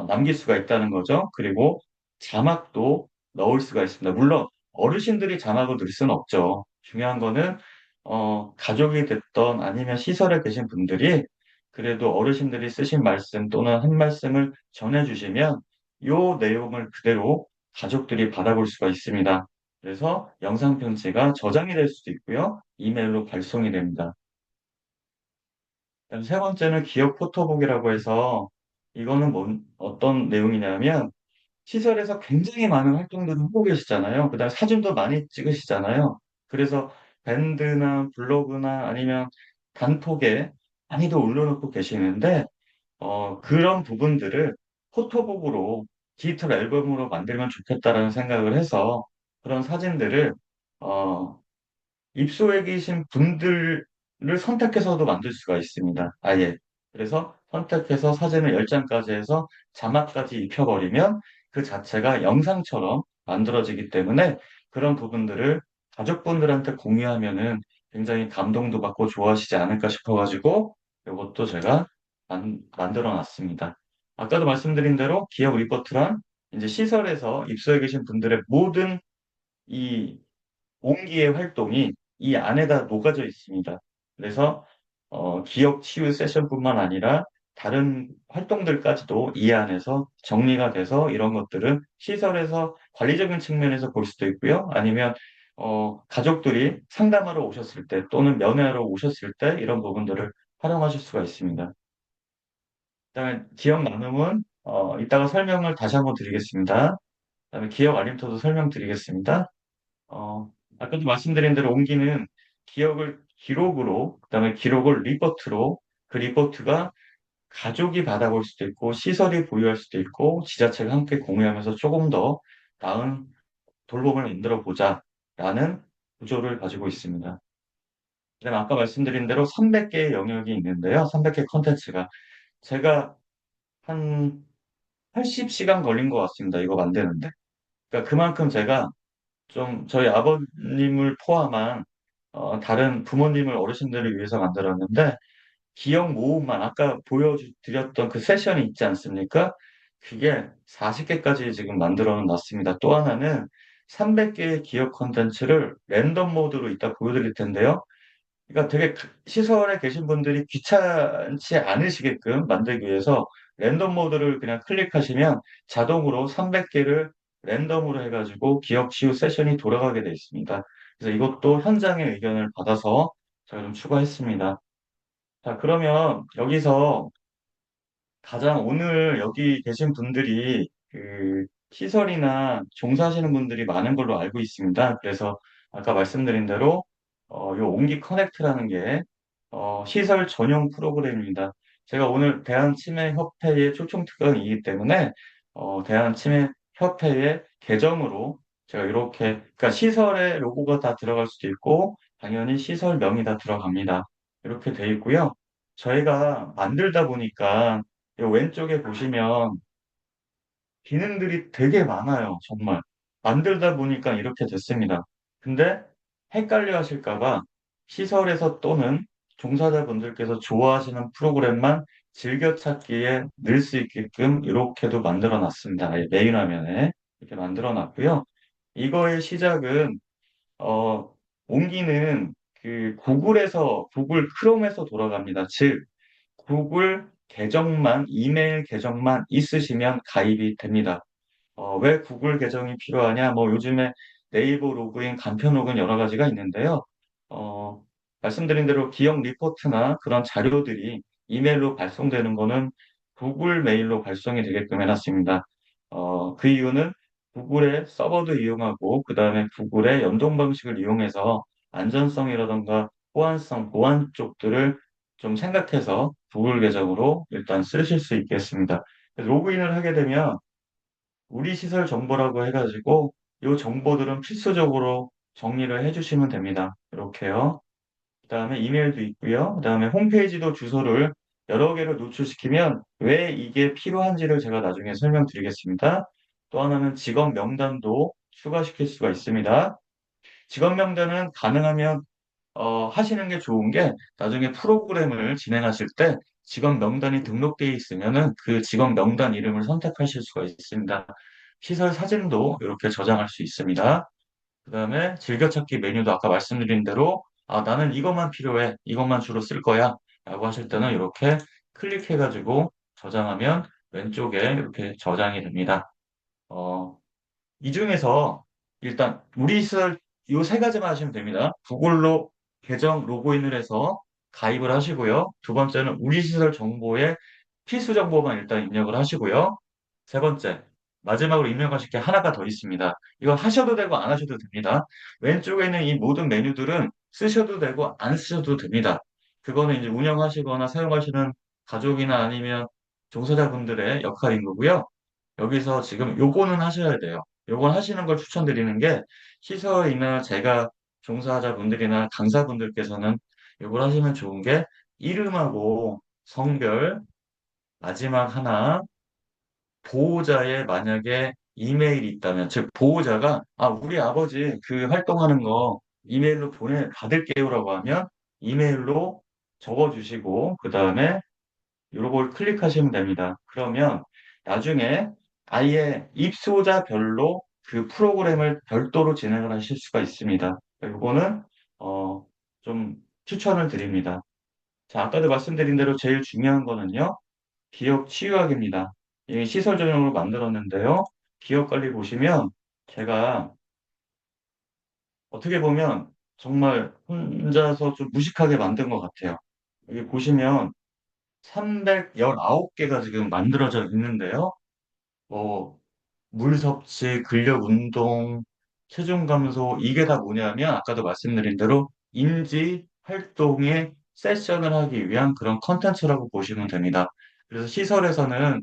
남길 수가 있다는 거죠. 그리고 자막도 넣을 수가 있습니다. 물론 어르신들이 자막을 넣을 수는 없죠. 중요한 거는 가족이 됐던 아니면 시설에 계신 분들이 그래도 어르신들이 쓰신 말씀 또는 한 말씀을 전해주시면 이 내용을 그대로 가족들이 받아볼 수가 있습니다. 그래서 영상 편지가 저장이 될 수도 있고요. 이메일로 발송이 됩니다. 그다음 세 번째는 기억 포토북이라고 해서 이거는 어떤 내용이냐면 시설에서 굉장히 많은 활동들을 하고 계시잖아요. 그다음에 사진도 많이 찍으시잖아요. 그래서 밴드나 블로그나 아니면 단톡에 많이도 올려놓고 계시는데 그런 부분들을 포토북으로 디지털 앨범으로 만들면 좋겠다라는 생각을 해서 그런 사진들을 어, 입소해 계신 분들을 선택해서도 만들 수가 있습니다. 아예. 그래서 선택해서 사진을 10장까지 해서 자막까지 입혀버리면 그 자체가 영상처럼 만들어지기 때문에 그런 부분들을 가족분들한테 공유하면은 굉장히 감동도 받고 좋아하시지 않을까 싶어가지고 이것도 제가 만들어 놨습니다. 아까도 말씀드린 대로 기업 리포트란 이제 시설에서 입소해 계신 분들의 모든 이 온기의 활동이 이 안에다 녹아져 있습니다. 그래서 기억 치유 세션뿐만 아니라 다른 활동들까지도 이 안에서 정리가 돼서 이런 것들은 시설에서 관리적인 측면에서 볼 수도 있고요. 아니면 가족들이 상담하러 오셨을 때 또는 면회하러 오셨을 때 이런 부분들을 활용하실 수가 있습니다. 그다음에 기억 나눔은 이따가 설명을 다시 한번 드리겠습니다. 그다음에 기억 알림토도 설명드리겠습니다. 어, 아까도 말씀드린 대로 옮기는 기억을 기록으로, 그다음에 기록을 리포트로, 그 리포트가 가족이 받아볼 수도 있고, 시설이 보유할 수도 있고, 지자체가 함께 공유하면서 조금 더 나은 돌봄을 만들어 보자라는 구조를 가지고 있습니다. 그다음에 아까 말씀드린 대로 300개의 영역이 있는데요. 300개 컨텐츠가. 제가 한 80시간 걸린 것 같습니다. 이거 만드는데. 그러니까 그만큼 제가 좀 저희 아버님을 포함한 다른 부모님을 어르신들을 위해서 만들었는데 기억 모음만 아까 보여드렸던 그 세션이 있지 않습니까? 그게 40개까지 지금 만들어 놨습니다. 또 하나는 300개의 기억 콘텐츠를 랜덤 모드로 이따 보여드릴 텐데요. 그러니까 되게 시설에 계신 분들이 귀찮지 않으시게끔 만들기 위해서 랜덤 모드를 그냥 클릭하시면 자동으로 300개를 랜덤으로 해가지고 기억 치유 세션이 돌아가게 되어 있습니다. 그래서 이것도 현장의 의견을 받아서 제가 좀 추가했습니다. 자, 그러면 여기서 가장 오늘 여기 계신 분들이 그 시설이나 종사하시는 분들이 많은 걸로 알고 있습니다. 그래서 아까 말씀드린 대로 요 옹기 커넥트라는 게 시설 전용 프로그램입니다. 제가 오늘 대한치매협회의 초청특강이기 때문에 대한치매협회의 계정으로 제가 이렇게 그러니까 시설의 로고가 다 들어갈 수도 있고 당연히 시설명이 다 들어갑니다. 이렇게 돼 있고요. 저희가 만들다 보니까 이 왼쪽에 보시면 기능들이 되게 많아요, 정말. 만들다 보니까 이렇게 됐습니다. 근데 헷갈려 하실까 봐 시설에서 또는 종사자분들께서 좋아하시는 프로그램만 즐겨찾기에 넣을 수 있게끔 이렇게도 만들어 놨습니다. 아예 메인 화면에 이렇게 만들어 놨고요. 이거의 시작은 어, 옹기는 그 구글 크롬에서 돌아갑니다. 즉, 구글 계정만, 이메일 계정만 있으시면 가입이 됩니다. 왜 구글 계정이 필요하냐? 뭐 요즘에 네이버 로그인, 간편 로그인 여러 가지가 있는데요. 어, 말씀드린 대로 기업 리포트나 그런 자료들이 이메일로 발송되는 거는 구글 메일로 발송이 되게끔 해놨습니다. 그 이유는 구글의 서버도 이용하고 그다음에 구글의 연동 방식을 이용해서 안전성이라던가 호환성, 보안 쪽들을 좀 생각해서 구글 계정으로 일단 쓰실 수 있겠습니다. 로그인을 하게 되면 우리 시설 정보라고 해가지고 이 정보들은 필수적으로 정리를 해주시면 됩니다. 이렇게요. 그다음에 이메일도 있고요. 그다음에 홈페이지도 주소를 여러 개를 노출시키면 왜 이게 필요한지를 제가 나중에 설명드리겠습니다. 또 하나는 직원 명단도 추가시킬 수가 있습니다. 직원 명단은 가능하면 하시는 게 좋은 게 나중에 프로그램을 진행하실 때 직원 명단이 등록되어 있으면은 그 직원 명단 이름을 선택하실 수가 있습니다. 시설 사진도 이렇게 저장할 수 있습니다. 그다음에 즐겨찾기 메뉴도 아까 말씀드린 대로 나는 이것만 필요해. 이것만 주로 쓸 거야. 라고 하실 때는 이렇게 클릭해가지고 저장하면 왼쪽에 이렇게 저장이 됩니다. 어, 이 중에서 일단 우리 시설 요 세 가지만 하시면 됩니다. 구글로 계정 로그인을 해서 가입을 하시고요. 두 번째는 우리 시설 정보에 필수 정보만 일단 입력을 하시고요. 세 번째, 마지막으로 입력하실 게 하나가 더 있습니다. 이거 하셔도 되고 안 하셔도 됩니다. 왼쪽에 있는 이 모든 메뉴들은 쓰셔도 되고 안 쓰셔도 됩니다. 그거는 이제 운영하시거나 사용하시는 가족이나 아니면 종사자분들의 역할인 거고요. 여기서 지금 요거는 하셔야 돼요. 요건 하시는 걸 추천드리는 게 시서이나 제가 종사자분들이나 강사분들께서는 요걸 하시면 좋은 게 이름하고 성별 마지막 하나 보호자의 만약에 이메일이 있다면 즉 보호자가 우리 아버지 그 활동하는 거 이메일로 보내 받을게요라고 하면 이메일로 적어주시고 그 다음에 요걸 클릭하시면 됩니다. 그러면 나중에 아예 입소자별로 그 프로그램을 별도로 진행을 하실 수가 있습니다. 요거는 어, 좀 추천을 드립니다. 자, 아까도 말씀드린 대로 제일 중요한 거는요. 기업 치유학입니다. 이 시설 전용으로 만들었는데요. 기업 관리 보시면 제가 어떻게 보면 정말 혼자서 좀 무식하게 만든 것 같아요. 여기 보시면 319개가 지금 만들어져 있는데요. 뭐, 물 섭취, 근력 운동, 체중 감소, 이게 다 뭐냐면, 아까도 말씀드린 대로 인지 활동의 세션을 하기 위한 그런 컨텐츠라고 보시면 됩니다. 그래서 시설에서는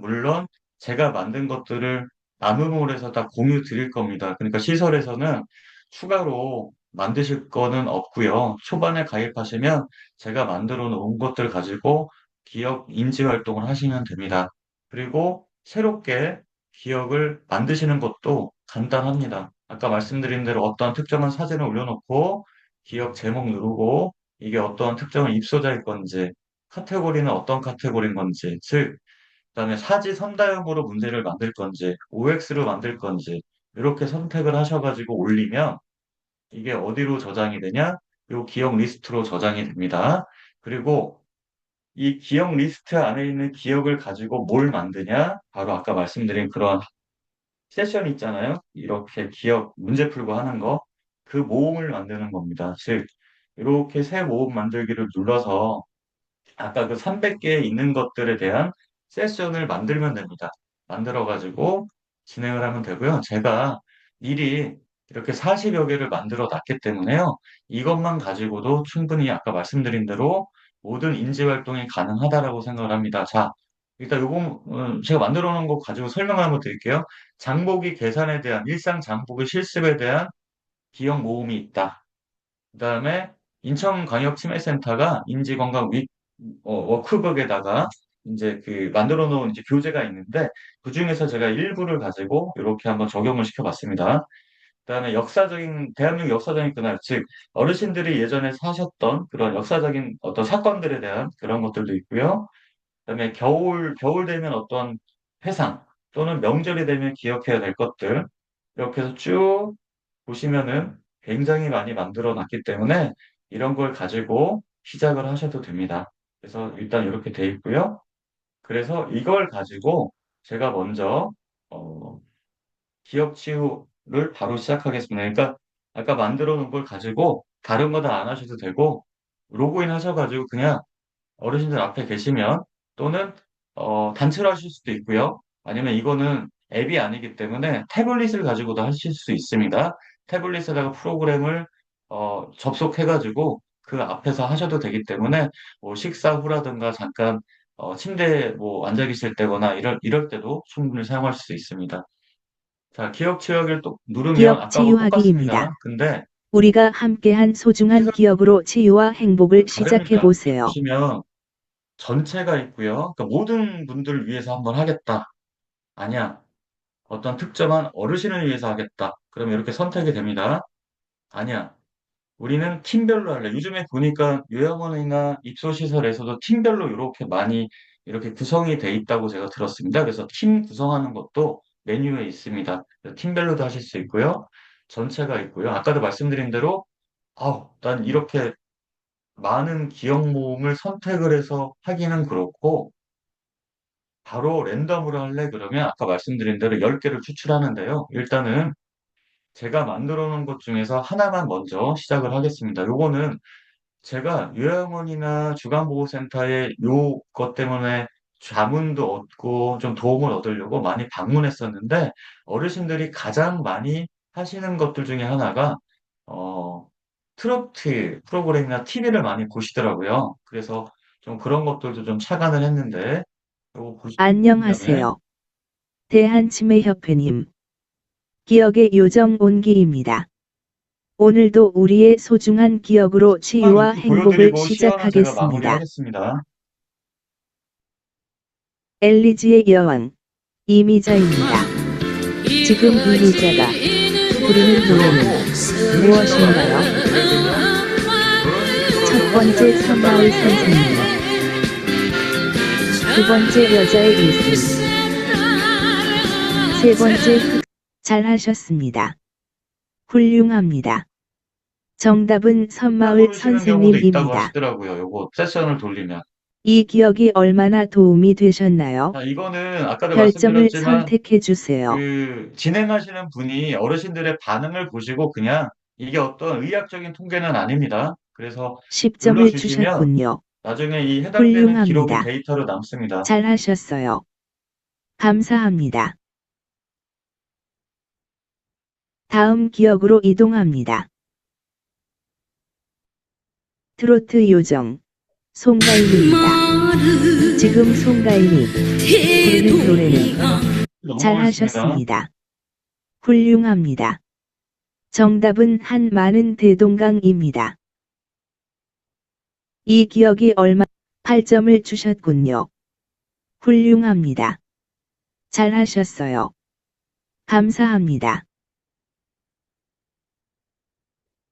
물론 제가 만든 것들을 나눔홀에서 다 공유 드릴 겁니다. 그러니까 시설에서는 추가로 만드실 거는 없고요. 초반에 가입하시면 제가 만들어 놓은 것들 가지고 기업 인지 활동을 하시면 됩니다. 그리고 새롭게 기억을 만드시는 것도 간단합니다. 아까 말씀드린 대로 어떠한 특정한 사진을 올려놓고 기억 제목 누르고 이게 어떠한 특정한 입소자일 건지 카테고리는 어떤 카테고리인 건지 즉 그다음에 사지 선다형으로 문제를 만들 건지 OX로 만들 건지 이렇게 선택을 하셔가지고 올리면 이게 어디로 저장이 되냐? 요 기억 리스트로 저장이 됩니다. 그리고 이 기억 리스트 안에 있는 기억을 가지고 뭘 만드냐? 바로 아까 말씀드린 그런 세션 있잖아요. 이렇게 기억 문제 풀고 하는 거. 그 모음을 만드는 겁니다. 즉, 이렇게 새 모음 만들기를 눌러서 아까 그 300개 있는 것들에 대한 세션을 만들면 됩니다. 만들어가지고 진행을 하면 되고요. 제가 미리 이렇게 40여 개를 만들어 놨기 때문에요. 이것만 가지고도 충분히 아까 말씀드린 대로 모든 인지 활동이 가능하다라고 생각을 합니다. 자, 일단 요거 제가 만들어 놓은 거 가지고 설명 한번 드릴게요. 장보기 계산에 대한 일상 장보기 실습에 대한 기억 모음이 있다. 그다음에 인천광역치매센터가 인지건강 워크북에다가 이제 그 만들어 놓은 이제 교재가 있는데 그 중에서 제가 일부를 가지고 이렇게 한번 적용을 시켜봤습니다. 그다음에 대한민국 역사적인 그날, 즉, 어르신들이 예전에 사셨던 그런 역사적인 어떤 사건들에 대한 그런 것들도 있고요. 그다음에 겨울 되면 어떤 회상 또는 명절이 되면 기억해야 될 것들, 이렇게 해서 쭉 보시면은 굉장히 많이 만들어 놨기 때문에 이런 걸 가지고 시작을 하셔도 됩니다. 그래서 일단 이렇게 돼 있고요. 그래서 이걸 가지고 제가 먼저 어, 기억 치유를 바로 시작하겠습니다. 그러니까 아까 만들어 놓은 걸 가지고 다른 거 다 안 하셔도 되고 로그인 하셔가지고 그냥 어르신들 앞에 계시면 또는 단체로 하실 수도 있고요. 아니면 이거는 앱이 아니기 때문에 태블릿을 가지고도 하실 수 있습니다. 태블릿에다가 프로그램을 접속해가지고 그 앞에서 하셔도 되기 때문에 뭐 식사 후라든가 잠깐 침대에 뭐 앉아 계실 때거나 이럴 때도 충분히 사용할 수 있습니다. 자, 기억 치유하기를 또 누르면 기억 아까하고 똑같습니다. 치유하기입니다. 근데 우리가 함께한 소중한 시선 기억으로 치유와 행복을 시작해 다릅니다. 여기 보세요. 보시면 전체가 있고요. 그러니까 모든 분들을 위해서 한번 하겠다. 아니야. 어떤 특정한 어르신을 위해서 하겠다. 그러면 이렇게 선택이 됩니다. 아니야. 우리는 팀별로 할래. 요즘에 보니까 요양원이나 입소시설에서도 팀별로 이렇게 많이 이렇게 구성이 돼 있다고 제가 들었습니다. 그래서 팀 구성하는 것도 메뉴에 있습니다. 그래서 팀별로도 하실 수 있고요. 전체가 있고요. 아까도 말씀드린 대로, 난 이렇게 많은 기억 모음을 선택을 해서 하기는 그렇고, 바로 랜덤으로 할래? 그러면 아까 말씀드린 대로 10개를 추출하는데요. 일단은 제가 만들어 놓은 것 중에서 하나만 먼저 시작을 하겠습니다. 요거는 제가 요양원이나 주간보호센터에 요것 때문에 자문도 얻고 좀 도움을 얻으려고 많이 방문했었는데 어르신들이 가장 많이 하시는 것들 중에 하나가 어, 트로트 프로그램이나 TV를 많이 보시더라고요. 그래서 좀 그런 것들도 좀 착안을 했는데 요거 보시면 안녕하세요. 대한치매협회님. 기억의 요정 온기입니다. 오늘도 우리의 소중한 기억으로 치유와 이렇게 행복을 보여드리고 시연은 제가 시작하겠습니다. 마무리하겠습니다. 엘리지의 여왕. 이미자입니다. 지금 이미자가 부르는 노래는 무엇인가요? 첫 번째 섬마을 선생님. 두 번째 여자의 일생. 세 번째 잘하셨습니다. 훌륭합니다. 정답은 섬마을 부르시는 경우도 있다고 선생님입니다. 하시더라고요. 요거 세션을 돌리면. 이 기억이 얼마나 도움이 되셨나요? 자, 이거는 아까도 별점을 말씀드렸지만 선택해 주세요. 그 진행하시는 분이 어르신들의 반응을 보시고 그냥 이게 어떤 의학적인 통계는 아닙니다. 그래서 10점을 눌러주시면 주셨군요. 나중에 이 해당되는 기록이 훌륭합니다. 데이터로 남습니다. 잘하셨어요. 감사합니다. 다음 기억으로 이동합니다. 트로트 요정 송가인입니다. 지금 송가인이 부르는 노래는 넘어가겠습니다. 잘하셨습니다. 훌륭합니다. 정답은 한 많은 대동강입니다. 이 기억이 8점을 주셨군요. 훌륭합니다. 잘하셨어요. 감사합니다.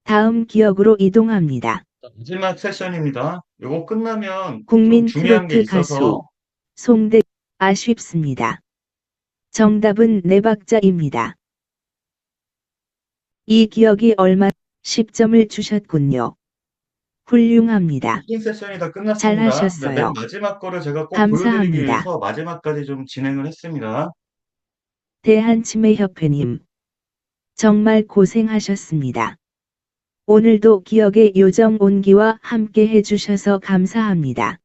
다음 기억으로 이동합니다. 자, 마지막 세션입니다. 요거 끝나면 좀 국민 중요한 게 트로트 가수 있어서 송대 아쉽습니다. 정답은 네 박자입니다. 이 기억이 10점을 주셨군요. 훌륭합니다. 이 세션이 다 끝났습니다. 근데 맨 잘하셨어요. 마지막 거를 제가 꼭 보여드리기 감사합니다. 위해서 마지막까지 좀 진행을 했습니다. 대한치매협회님. 정말 고생하셨습니다. 오늘도 기억의 요정 온기와 함께 해주셔서 감사합니다.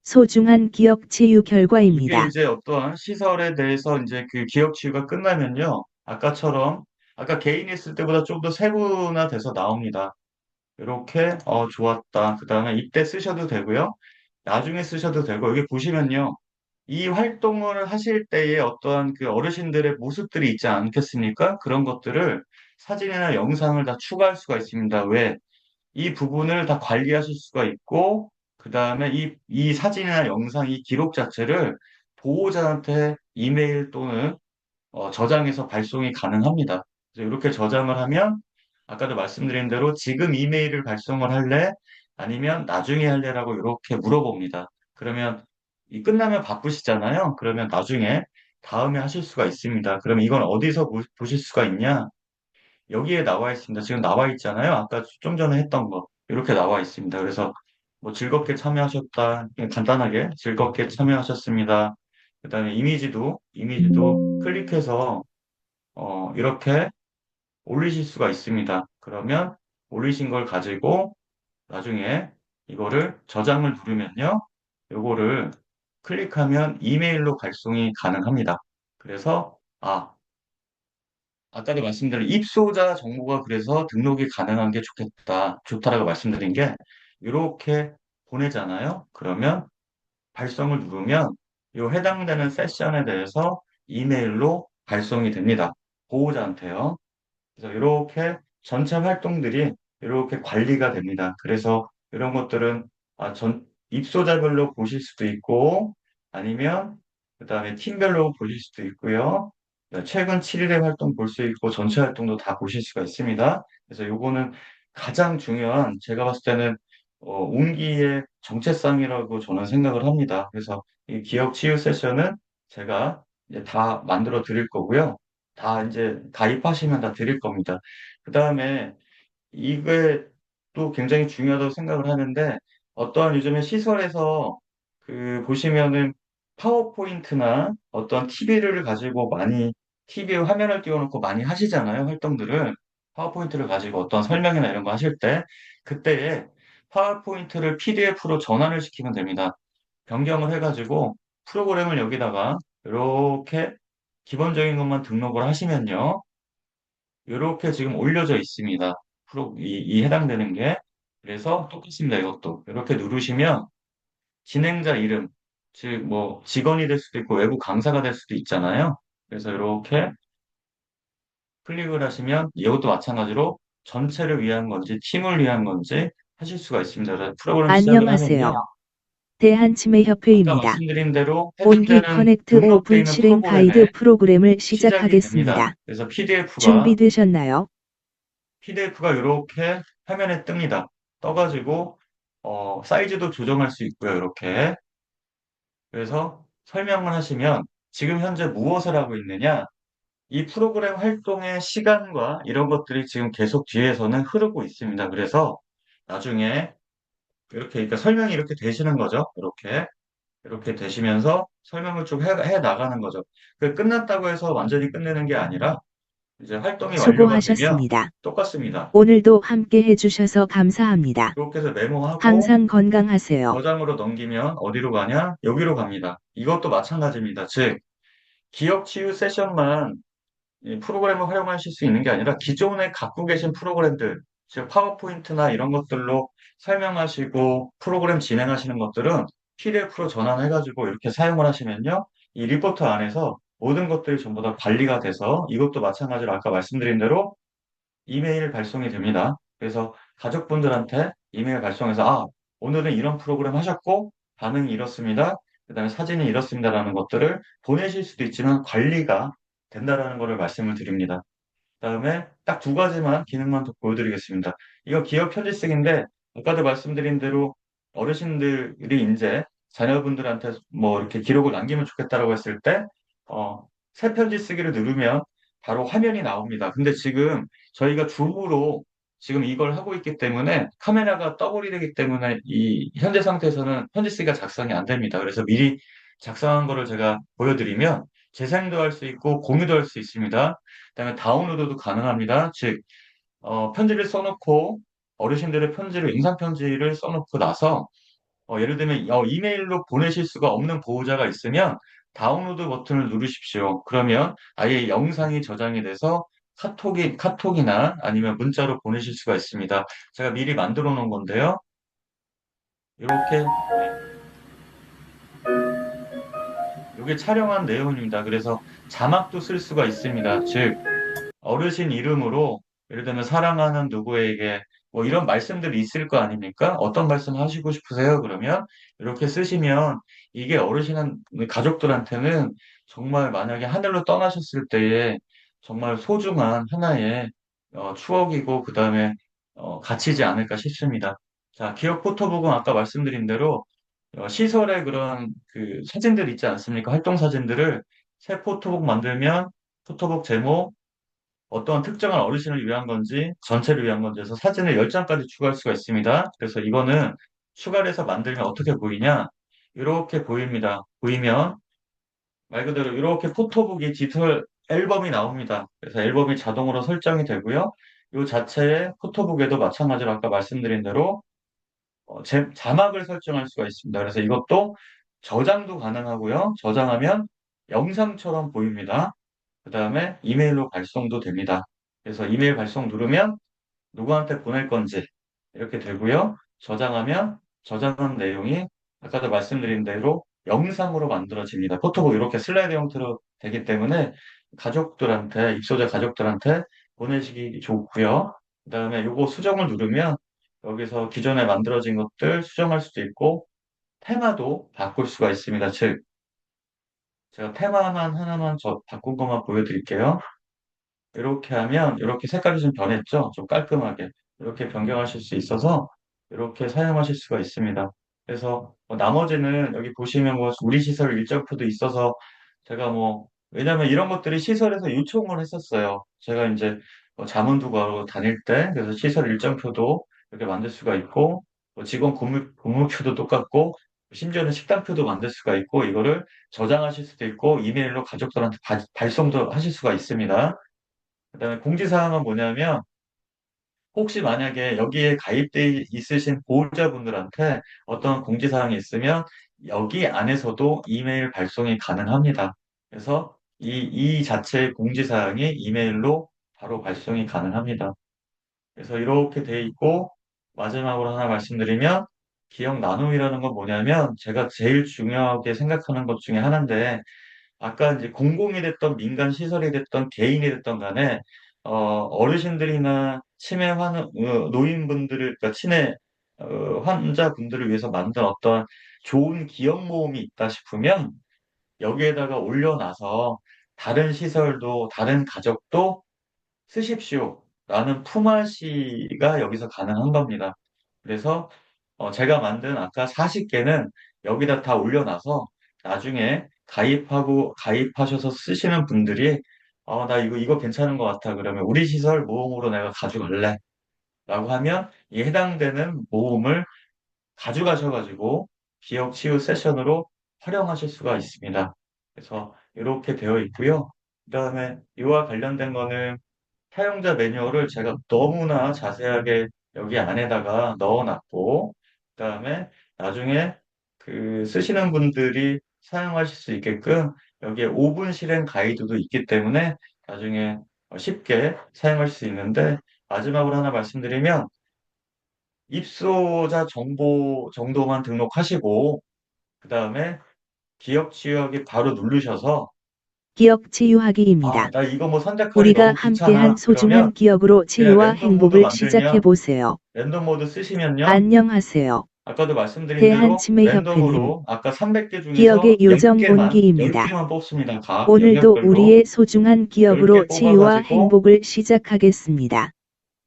소중한 기억 치유 이게 결과입니다. 이제 어떠한 시설에 대해서 이제 그 기억 치유가 끝나면요. 아까처럼, 아까 개인이 있을 때보다 좀 더 세분화돼서 나옵니다. 이렇게, 좋았다. 그 다음에 이때 쓰셔도 되고요. 나중에 쓰셔도 되고, 여기 보시면요. 이 활동을 하실 때의 어떠한 그 어르신들의 모습들이 있지 않겠습니까? 그런 것들을 사진이나 영상을 다 추가할 수가 있습니다. 왜? 이 부분을 다 관리하실 수가 있고, 그 다음에 이 사진이나 영상, 이 기록 자체를 보호자한테 이메일 또는 저장해서 발송이 가능합니다. 그래서 이렇게 저장을 하면 아까도 말씀드린 대로 지금 이메일을 발송을 할래? 아니면 나중에 할래라고 이렇게 물어봅니다. 그러면 이 끝나면 바쁘시잖아요. 그러면 나중에 다음에 하실 수가 있습니다. 그럼 이건 어디서 보실 수가 있냐? 여기에 나와 있습니다. 지금 나와 있잖아요. 아까 좀 전에 했던 거. 이렇게 나와 있습니다. 그래서 뭐 즐겁게 참여하셨다. 그냥 간단하게 즐겁게 참여하셨습니다. 그다음에 이미지도 클릭해서 이렇게 올리실 수가 있습니다. 그러면 올리신 걸 가지고 나중에 이거를 저장을 누르면요. 요거를 클릭하면 이메일로 발송이 가능합니다. 그래서 아까도 말씀드린 입소자 정보가 그래서 등록이 가능한 게 좋다라고 말씀드린 게 이렇게 보내잖아요. 그러면 발송을 누르면 이 해당되는 세션에 대해서 이메일로 발송이 됩니다. 보호자한테요. 그래서 이렇게 전체 활동들이 이렇게 관리가 됩니다. 그래서 이런 것들은 입소자별로 보실 수도 있고 아니면 그다음에 팀별로 보실 수도 있고요. 최근 7일의 활동 볼 수 있고 전체 활동도 다 보실 수가 있습니다. 그래서 요거는 가장 중요한 제가 봤을 때는 운기의 정체성이라고 저는 생각을 합니다. 그래서 이 기억 치유 세션은 제가 이제 다 만들어 드릴 거고요. 다 이제 가입하시면 다 드릴 겁니다. 그 다음에 이게 또 굉장히 중요하다고 생각을 하는데 어떠한 요즘에 시설에서 그 보시면은 파워포인트나 어떤 TV를 가지고 많이 TV 화면을 띄워놓고 많이 하시잖아요. 활동들을 파워포인트를 가지고 어떤 설명이나 이런 거 하실 때 그때에 파워포인트를 PDF로 전환을 시키면 됩니다. 변경을 해가지고 프로그램을 여기다가 이렇게 기본적인 것만 등록을 하시면요. 이렇게 지금 올려져 있습니다. 이 해당되는 게. 그래서 똑같습니다. 이것도. 이렇게 누르시면 진행자 이름, 즉, 뭐, 직원이 될 수도 있고 외부 강사가 될 수도 있잖아요. 그래서 이렇게 클릭을 하시면 이것도 마찬가지로 전체를 위한 건지 팀을 위한 건지 하실 수가 있습니다. 그래서 프로그램 시작을 안녕하세요. 하면요. 아까 대한치매협회입니다. 말씀드린 대로 온기 해당되는 커넥트 등록되어 오픈 있는 실행 프로그램에 가이드 프로그램을 시작이 됩니다. 시작하겠습니다. 그래서 PDF가 이렇게 화면에 뜹니다. 떠가지고 사이즈도 조정할 수 있고요. 이렇게. 그래서 설명을 하시면 지금 현재 무엇을 하고 있느냐? 이 프로그램 활동의 시간과 이런 것들이 지금 계속 뒤에서는 흐르고 있습니다. 그래서 나중에 이렇게 그러니까 설명이 이렇게 되시는 거죠. 이렇게 되시면서 설명을 쭉 해 나가는 거죠. 끝났다고 해서 완전히 끝내는 게 아니라 이제 활동이 완료가 되면 수고하셨습니다. 똑같습니다. 오늘도 함께 해주셔서 감사합니다. 이렇게 해서 메모하고 항상 건강하세요. 저장으로 넘기면 어디로 가냐? 여기로 갑니다. 이것도 마찬가지입니다. 즉, 기억 치유 세션만 이 프로그램을 활용하실 수 있는 게 아니라 기존에 갖고 계신 프로그램들, 즉 파워포인트나 이런 것들로 설명하시고 프로그램 진행하시는 것들은 PDF로 전환해가지고 이렇게 사용을 하시면요. 이 리포트 안에서 모든 것들이 전부 다 관리가 돼서 이것도 마찬가지로 아까 말씀드린 대로 이메일 발송이 됩니다. 그래서 가족분들한테 이메일 발송해서 오늘은 이런 프로그램 하셨고 반응이 이렇습니다. 그다음에 사진이 이렇습니다라는 것들을 보내실 수도 있지만 관리가 된다라는 것을 말씀을 드립니다. 그다음에 딱 두 가지만 기능만 더 보여드리겠습니다. 이거 기업 편지쓰기인데 아까도 말씀드린 대로 어르신들이 이제 자녀분들한테 뭐 이렇게 기록을 남기면 좋겠다라고 했을 때 새 편지쓰기를 누르면 바로 화면이 나옵니다. 근데 지금 저희가 줌으로 지금 이걸 하고 있기 때문에 카메라가 떠버리기 때문에 이 현재 상태에서는 편지쓰기가 작성이 안 됩니다. 그래서 미리 작성한 거를 제가 보여드리면 재생도 할 수 있고 공유도 할 수 있습니다. 그다음에 다운로드도 가능합니다. 즉, 편지를 써놓고 어르신들의 편지를 영상 편지를 써놓고 나서 예를 들면 이메일로 보내실 수가 없는 보호자가 있으면 다운로드 버튼을 누르십시오. 그러면 아예 영상이 저장이 돼서 카톡이나 아니면 문자로 보내실 수가 있습니다. 제가 미리 만들어 놓은 건데요. 이렇게 이게 촬영한 내용입니다. 그래서 자막도 쓸 수가 있습니다. 즉 어르신 이름으로 예를 들면 사랑하는 누구에게 뭐 이런 말씀들이 있을 거 아닙니까? 어떤 말씀 하시고 싶으세요? 그러면 이렇게 쓰시면 이게 어르신 가족들한테는 정말 만약에 하늘로 떠나셨을 때에 정말 소중한 하나의 추억이고 그다음에 가치지 않을까 싶습니다. 자, 기억 포토북은 아까 말씀드린 대로 시설의 그런 그 사진들 있지 않습니까? 활동 사진들을 새 포토북 만들면 포토북 제목, 어떤 특정한 어르신을 위한 건지, 전체를 위한 건지 해서 사진을 10장까지 추가할 수가 있습니다. 그래서 이거는 추가를 해서 만들면 어떻게 보이냐? 이렇게 보입니다. 보이면 말 그대로 이렇게 포토북이 디지털 앨범이 나옵니다. 그래서 앨범이 자동으로 설정이 되고요. 이 자체의 포토북에도 마찬가지로 아까 말씀드린 대로 자막을 설정할 수가 있습니다. 그래서 이것도 저장도 가능하고요. 저장하면 영상처럼 보입니다. 그 다음에 이메일로 발송도 됩니다. 그래서 이메일 발송 누르면 누구한테 보낼 건지 이렇게 되고요. 저장하면 저장한 내용이 아까도 말씀드린 대로 영상으로 만들어집니다. 포토북 이렇게 슬라이드 형태로 되기 때문에 가족들한테, 입소자 가족들한테 보내시기 좋고요. 그 다음에 요거 수정을 누르면 여기서 기존에 만들어진 것들 수정할 수도 있고 테마도 바꿀 수가 있습니다. 즉, 제가 테마만 하나만 바꾼 것만 보여드릴게요. 이렇게 하면 이렇게 색깔이 좀 변했죠? 좀 깔끔하게 이렇게 변경하실 수 있어서 이렇게 사용하실 수가 있습니다. 그래서 나머지는 여기 보시면 뭐 우리 시설 일정표도 있어서 제가 뭐 왜냐면 이런 것들이 시설에서 요청을 했었어요. 제가 이제 뭐 자문도 가고 다닐 때 그래서 시설 일정표도 이렇게 만들 수가 있고 뭐 직원 근무표도 똑같고 심지어는 식단표도 만들 수가 있고 이거를 저장하실 수도 있고 이메일로 가족들한테 발송도 하실 수가 있습니다. 그다음에 공지사항은 뭐냐면 혹시 만약에 여기에 가입돼 있으신 보호자분들한테 어떤 공지사항이 있으면 여기 안에서도 이메일 발송이 가능합니다. 그래서 이 자체의 공지사항이 이메일로 바로 발송이 가능합니다. 그래서 이렇게 돼 있고 마지막으로 하나 말씀드리면 기억 나눔이라는 건 뭐냐면 제가 제일 중요하게 생각하는 것 중에 하나인데 아까 이제 공공이 됐던 민간 시설이 됐던 개인이 됐던 간에 어르신들이나 노인분들을 그러니까 치매 환자분들을 위해서 만든 어떤 좋은 기업 모음이 있다 싶으면 여기에다가 올려놔서 다른 시설도 다른 가족도 쓰십시오. 라는 품앗이가 여기서 가능한 겁니다. 그래서 제가 만든 아까 40개는 여기다 다 올려놔서 나중에 가입하셔서 쓰시는 분들이 나 이거 괜찮은 것 같아. 그러면 우리 시설 모음으로 내가 가져갈래. 라고 하면 이 해당되는 모음을 가져가셔가지고 기억 치유 세션으로 활용하실 수가 있습니다. 그래서 이렇게 되어 있고요. 그다음에 이와 관련된 거는 사용자 매뉴얼을 제가 너무나 자세하게 여기 안에다가 넣어놨고, 그다음에 나중에 그 쓰시는 분들이 사용하실 수 있게끔 여기에 5분 실행 가이드도 있기 때문에 나중에 쉽게 사용할 수 있는데, 마지막으로 하나 말씀드리면, 입소자 정보 정도만 등록하시고, 그다음에 기억 지우기 바로 누르셔서 기억 치유하기입니다. 나 이거 뭐 선택하기 우리가 너무 함께한 귀찮아. 그러면 소중한 기억으로 그냥 치유와 랜덤 모드 행복을 시작해 만들면 보세요. 랜덤 모드 쓰시면요. 안녕하세요. 아까도 말씀드린 대로 대한치매협회님. 랜덤으로 아까 300개 중에서 기억의 요정 10개만, 온기입니다. 10개만 뽑습니다. 각 오늘도 영역별로 우리의 소중한 기억으로 10개 치유와 뽑아가지고 행복을 시작하겠습니다.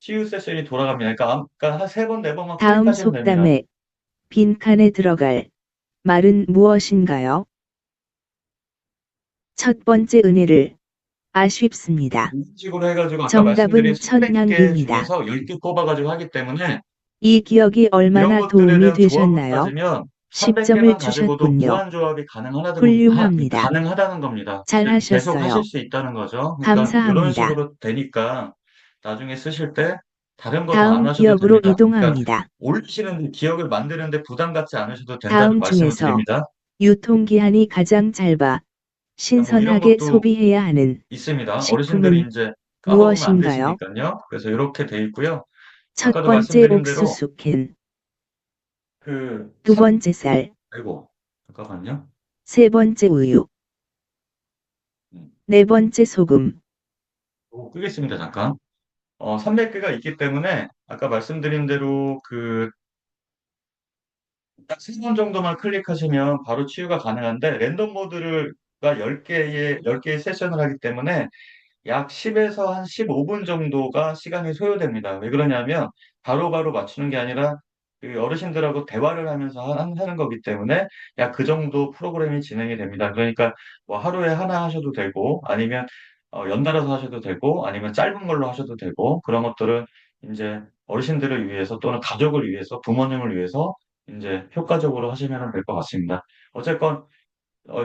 치유 세션이 돌아갑니다. 그러니까 한 3번, 4번만 다음 클릭하시면 됩니다. 속담에 빈칸에 들어갈 말은 무엇인가요? 첫 번째 은혜를 아쉽습니다. 이런 식으로 해가지고 아까 말씀드린 정답은 300개 천냥입니다. 중에서 10개 뽑아가지고 하기 때문에 이 기억이 이런 얼마나 것들에 도움이 대한 조합을 되셨나요? 따지면 10점을 300개만 가지고도 주셨군요. 무한조합이 훌륭합니다. 가능하다는 겁니다. 즉, 계속 하실 잘하셨어요. 수 있다는 거죠. 그러니까 이런 감사합니다. 식으로 되니까 나중에 쓰실 때 다른 거 더 안 다음 하셔도 기억으로 됩니다. 그러니까 이동합니다. 기억을 만드는데 부담 갖지 않으셔도 된다는 다음 말씀을 중에서 드립니다. 유통기한이 가장 짧아 그러니까 뭐 이런 신선하게 것도 소비해야 하는 있습니다. 어르신들이 식품은 이제 까먹으면 안 무엇인가요? 되시니까요. 그래서 이렇게 돼 있고요. 첫 아까도 번째 말씀드린 대로 옥수수 캔, 그 두 번째 쌀, 아이고 잠깐만요. 세 번째 우유, 음, 네 번째 소금. 끄겠습니다. 잠깐. 300개가 있기 때문에 아까 말씀드린 대로 그 딱 3번 정도만 클릭하시면 바로 치유가 가능한데 랜덤 모드를 10개의 세션을 하기 때문에 약 10에서 한 15분 정도가 시간이 소요됩니다. 왜 그러냐면 바로바로 맞추는 게 아니라 그 어르신들하고 대화를 하면서 하는 거기 때문에 약 그 정도 프로그램이 진행이 됩니다. 그러니까 뭐 하루에 하나 하셔도 되고 아니면 연달아서 하셔도 되고 아니면 짧은 걸로 하셔도 되고 그런 것들은 이제 어르신들을 위해서 또는 가족을 위해서 부모님을 위해서 이제 효과적으로 하시면 될 것 같습니다. 어쨌건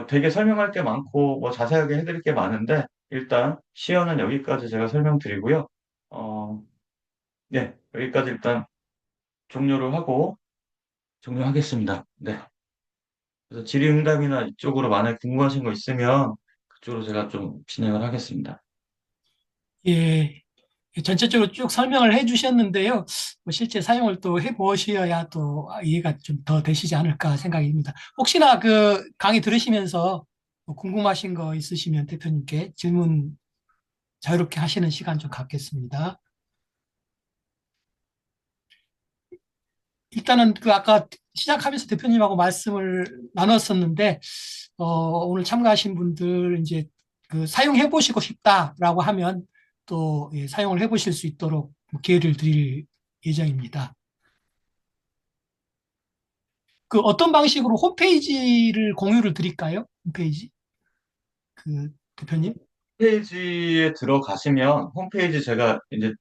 되게 설명할 게 많고 뭐 자세하게 해드릴 게 많은데 일단 시연은 여기까지 제가 설명드리고요. 어, 네, 여기까지 일단 종료를 하고 종료하겠습니다. 네. 그래서 질의응답이나 이쪽으로 만약에 궁금하신 거 있으면 그쪽으로 제가 좀 진행을 하겠습니다. 예, 전체적으로 쭉 설명을 해 주셨는데요. 뭐 실제 사용을 또 해 보셔야 또 이해가 좀 더 되시지 않을까 생각입니다. 혹시나 그 강의 들으시면서 뭐 궁금하신 거 있으시면 대표님께 질문 자유롭게 하시는 시간 좀 갖겠습니다. 일단은 그 아까 시작하면서 대표님하고 말씀을 나눴었는데, 오늘 참가하신 분들 이제 그 사용해 보시고 싶다라고 하면 또 예, 사용을 해 보실 수 있도록 기회를 드릴 예정입니다. 그 어떤 방식으로 홈페이지를 공유를 드릴까요? 홈페이지? 그 대표님? 홈페이지에 들어가시면 홈페이지 제가 이제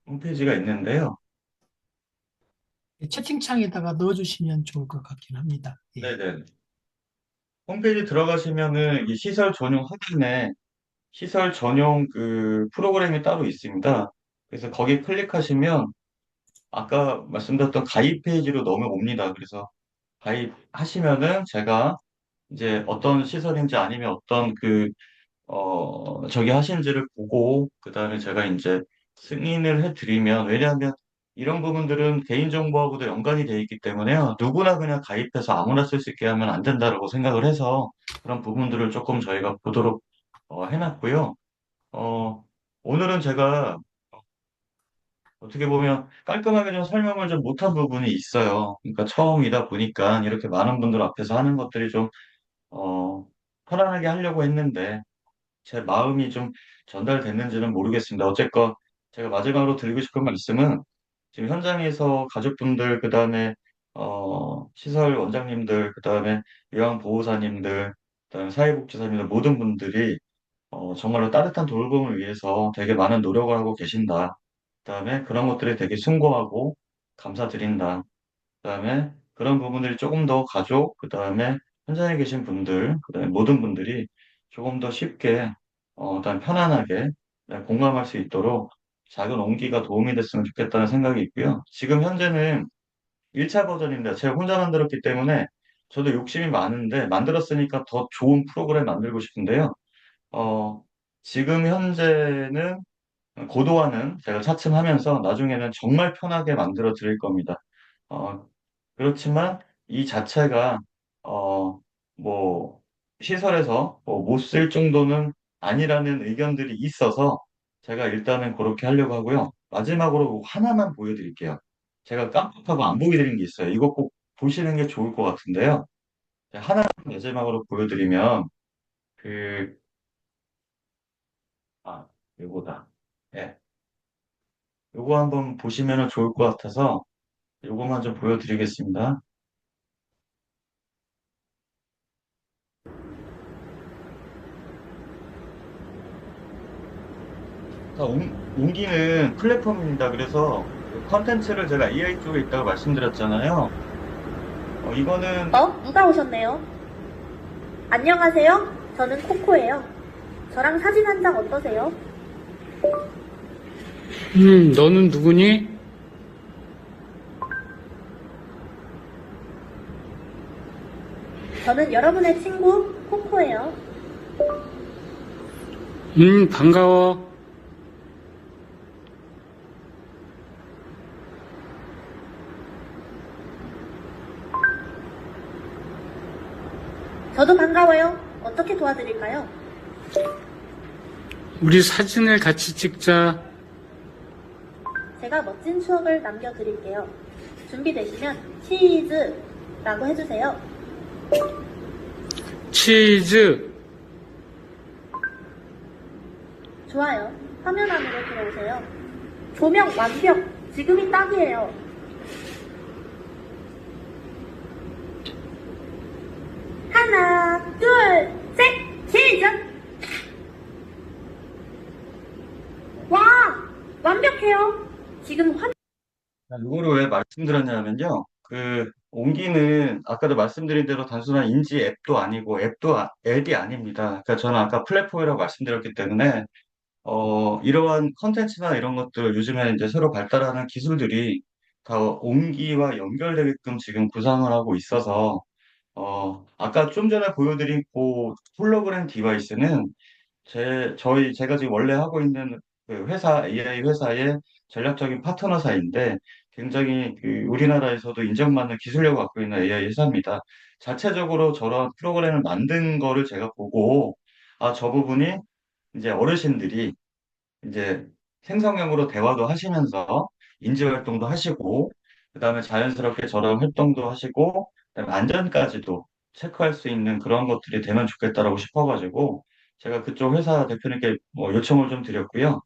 홈페이지가 있는데요. 예, 채팅창에다가 넣어주시면 좋을 것 같긴 합니다. 예. 네네. 홈페이지 들어가시면은 이 시설 전용 하단에 시설 전용 그 프로그램이 따로 있습니다. 그래서 거기 클릭하시면 아까 말씀드렸던 가입 페이지로 넘어옵니다. 그래서 가입하시면은 제가 이제 어떤 시설인지 아니면 어떤 저기 하신지를 보고, 그 다음에 제가 이제 승인을 해드리면, 왜냐하면 이런 부분들은 개인정보하고도 연관이 돼 있기 때문에요. 누구나 그냥 가입해서 아무나 쓸 수 있게 하면 안 된다라고 생각을 해서 그런 부분들을 조금 저희가 보도록 해놨고요. 어, 오늘은 제가 어떻게 보면 깔끔하게 좀 설명을 좀 못한 부분이 있어요. 그러니까 처음이다 보니까 이렇게 많은 분들 앞에서 하는 것들이 좀, 편안하게 하려고 했는데, 제 마음이 좀 전달됐는지는 모르겠습니다. 어쨌건 제가 마지막으로 드리고 싶은 말씀은 지금 현장에서 가족분들, 그 다음에 시설 원장님들, 그 다음에 요양보호사님들, 그 다음에 사회복지사님들 모든 분들이 정말로 따뜻한 돌봄을 위해서 되게 많은 노력을 하고 계신다. 그다음에 그런 것들이 되게 숭고하고 감사드린다. 그다음에 그런 부분들이 조금 더 가족, 그다음에 현장에 계신 분들, 그다음에 모든 분들이 조금 더 쉽게, 그다음 편안하게 공감할 수 있도록 작은 온기가 도움이 됐으면 좋겠다는 생각이 있고요. 지금 현재는 1차 버전입니다. 제가 혼자 만들었기 때문에 저도 욕심이 많은데 만들었으니까 더 좋은 프로그램 만들고 싶은데요. 어, 지금 현재는 고도화는 제가 차츰하면서 나중에는 정말 편하게 만들어 드릴 겁니다. 어, 그렇지만 이 자체가 어, 뭐 시설에서 못 쓸 정도는 아니라는 의견들이 있어서 제가 일단은 그렇게 하려고 하고요. 마지막으로 하나만 보여드릴게요. 제가 깜빡하고 안 보여드린 게 있어요. 이거 꼭 보시는 게 좋을 것 같은데요. 하나 마지막으로 보여드리면 그, 이거다. 예. 요거 한번 보시면 좋을 것 같아서 요거만 좀 보여드리겠습니다. 자, 옮기는 플랫폼입니다. 그래서 그 컨텐츠를 제가 AI 쪽에 있다고 말씀드렸잖아요. 이거는 누가 오셨네요? 안녕하세요. 저는 코코예요. 저랑 사진 한 장 어떠세요? 너는 누구니? 저는 여러분의 친구 코코예요. 반가워. 저도 반가워요. 어떻게 도와드릴까요? 우리 사진을 같이 찍자. 제가 멋진 추억을 남겨드릴게요. 준비되시면 치즈라고 해주세요. 치즈, 좋아요. 화면 안으로 들어오세요. 조명 완벽. 지금이 딱이에요. 하나, 둘, 셋, 시작! 와! 완벽해요. 지금 이거를 왜 말씀드렸냐면요. 옹기는 아까도 말씀드린 대로 단순한 인지 앱도 아니고 앱이 아닙니다. 그러니까 저는 아까 플랫폼이라고 말씀드렸기 때문에 이러한 컨텐츠나 이런 것들 요즘에 이제 새로 발달하는 기술들이 다 옹기와 연결되게끔 지금 구상을 하고 있어서 아까 좀 전에 보여드린 그 홀로그램 디바이스는 제가 지금 원래 하고 있는 그 회사, AI 회사의 전략적인 파트너사인데 굉장히 우리나라에서도 인정받는 기술력을 갖고 있는 AI 회사입니다. 자체적으로 저런 프로그램을 만든 거를 제가 보고 저 부분이 이제 어르신들이 이제 생성형으로 대화도 하시면서 인지 활동도 하시고, 그다음에 자연스럽게 저런 활동도 하시고, 그다음에 안전까지도 체크할 수 있는 그런 것들이 되면 좋겠다라고 싶어가지고, 제가 그쪽 회사 대표님께 뭐 요청을 좀 드렸고요.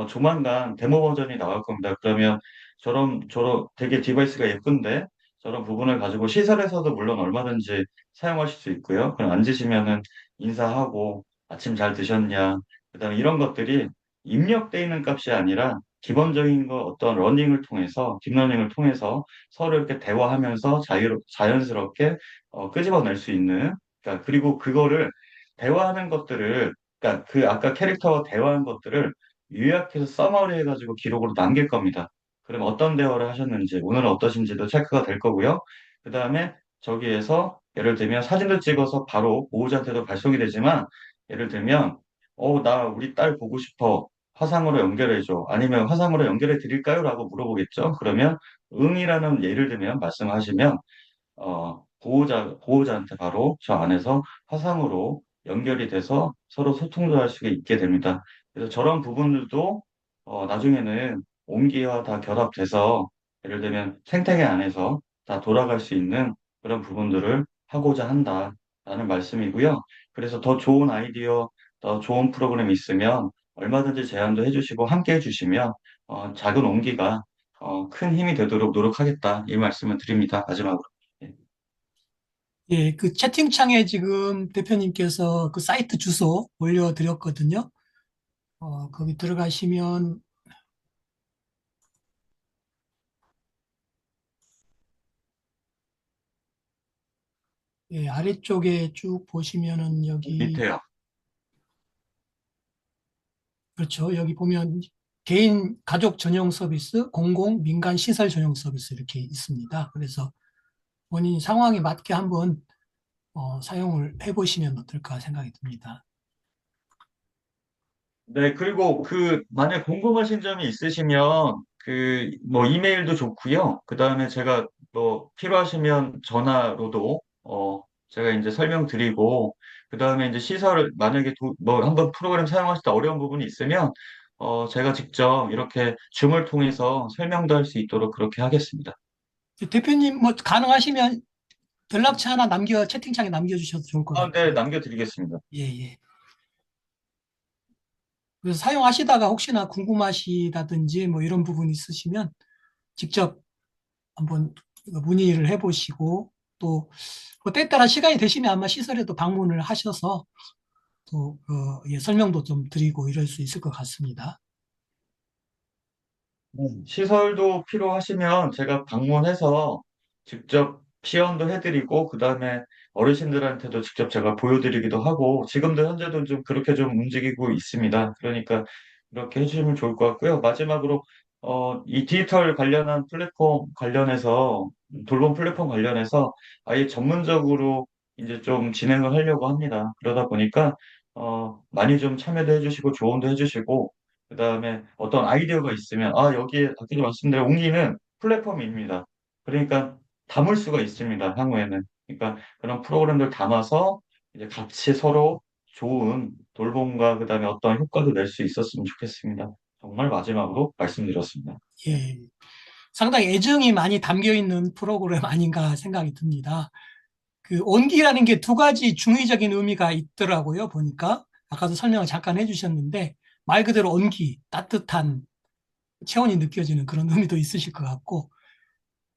조만간 데모 버전이 나올 겁니다. 그러면 저런 되게 디바이스가 예쁜데, 저런 부분을 가지고 시설에서도 물론 얼마든지 사용하실 수 있고요. 그럼 앉으시면은 인사하고, 아침 잘 드셨냐, 그다음에 이런 것들이 입력돼 있는 값이 아니라 기본적인 거 어떤 러닝을 통해서 딥러닝을 통해서 서로 이렇게 대화하면서 자연스럽게 끄집어낼 수 있는 그러니까 그리고 그거를 대화하는 것들을 그러니까 그 아까 캐릭터와 대화한 것들을 요약해서 서머리 해가지고 기록으로 남길 겁니다. 그럼 어떤 대화를 하셨는지 오늘은 어떠신지도 체크가 될 거고요. 그 다음에 저기에서 예를 들면 사진도 찍어서 바로 보호자한테도 발송이 되지만 예를 들면 나 우리 딸 보고 싶어. 화상으로 연결해줘. 아니면 화상으로 연결해 드릴까요? 라고 물어보겠죠. 그러면 응이라는 예를 들면 말씀하시면, 보호자한테 바로 저 안에서 화상으로 연결이 돼서 서로 소통도 할 수 있게 됩니다. 그래서 저런 부분들도, 나중에는 온기와 다 결합돼서 예를 들면 생태계 안에서 다 돌아갈 수 있는 그런 부분들을 하고자 한다라는 말씀이고요. 그래서 더 좋은 아이디어, 더 좋은 프로그램이 있으면 얼마든지 제안도 해주시고 함께 해주시면 작은 온기가 큰 힘이 되도록 노력하겠다 이 말씀을 드립니다. 마지막으로. 예. 예, 그 채팅창에 지금 대표님께서 그 사이트 주소 올려드렸거든요. 거기 들어가시면 예, 아래쪽에 쭉 보시면은 여기 밑에요. 그렇죠. 여기 보면 개인 가족 전용 서비스, 공공 민간 시설 전용 서비스 이렇게 있습니다. 그래서 본인 상황에 맞게 한번 사용을 해보시면 어떨까 생각이 듭니다. 네, 그리고 만약 궁금하신 점이 있으시면, 뭐, 이메일도 좋고요. 그 다음에 제가 뭐, 필요하시면 전화로도, 제가 이제 설명드리고, 그 다음에 이제 만약에 뭐, 한번 프로그램 사용하실 때 어려운 부분이 있으면, 제가 직접 이렇게 줌을 통해서 설명도 할 수 있도록 그렇게 하겠습니다. 대표님 뭐 가능하시면 연락처 하나 채팅창에 남겨주셔도 좋을 것 네, 같아요. 남겨드리겠습니다. 예, 예. 그래서 사용하시다가 혹시나 궁금하시다든지 뭐 이런 부분이 있으시면 직접 한번 문의를 해보시고 또 때에 따라 시간이 되시면 아마 시설에도 방문을 하셔서 또 예, 설명도 좀 드리고 이럴 수 있을 것 같습니다. 시설도 필요하시면 제가 방문해서 직접 시연도 해드리고, 그 다음에 어르신들한테도 직접 제가 보여드리기도 하고, 지금도 현재도 좀 그렇게 좀 움직이고 있습니다. 그러니까 이렇게 해주시면 좋을 것 같고요. 마지막으로, 이 디지털 관련한 플랫폼 관련해서, 돌봄 플랫폼 관련해서 아예 전문적으로 이제 좀 진행을 하려고 합니다. 그러다 보니까, 많이 좀 참여도 해주시고, 조언도 해주시고, 그 다음에 어떤 아이디어가 있으면, 여기에, 아까 말씀드린 옹기는 플랫폼입니다. 그러니까 담을 수가 있습니다, 향후에는. 그러니까 그런 프로그램들 담아서 이제 같이 서로 좋은 돌봄과 그 다음에 어떤 효과도 낼 수 있었으면 좋겠습니다. 정말 마지막으로 말씀드렸습니다. 예. 상당히 애정이 많이 담겨 있는 프로그램 아닌가 생각이 듭니다. 그 온기라는 게 두 가지 중의적인 의미가 있더라고요. 보니까 아까도 설명을 잠깐 해주셨는데 말 그대로 온기, 따뜻한 체온이 느껴지는 그런 의미도 있으실 것 같고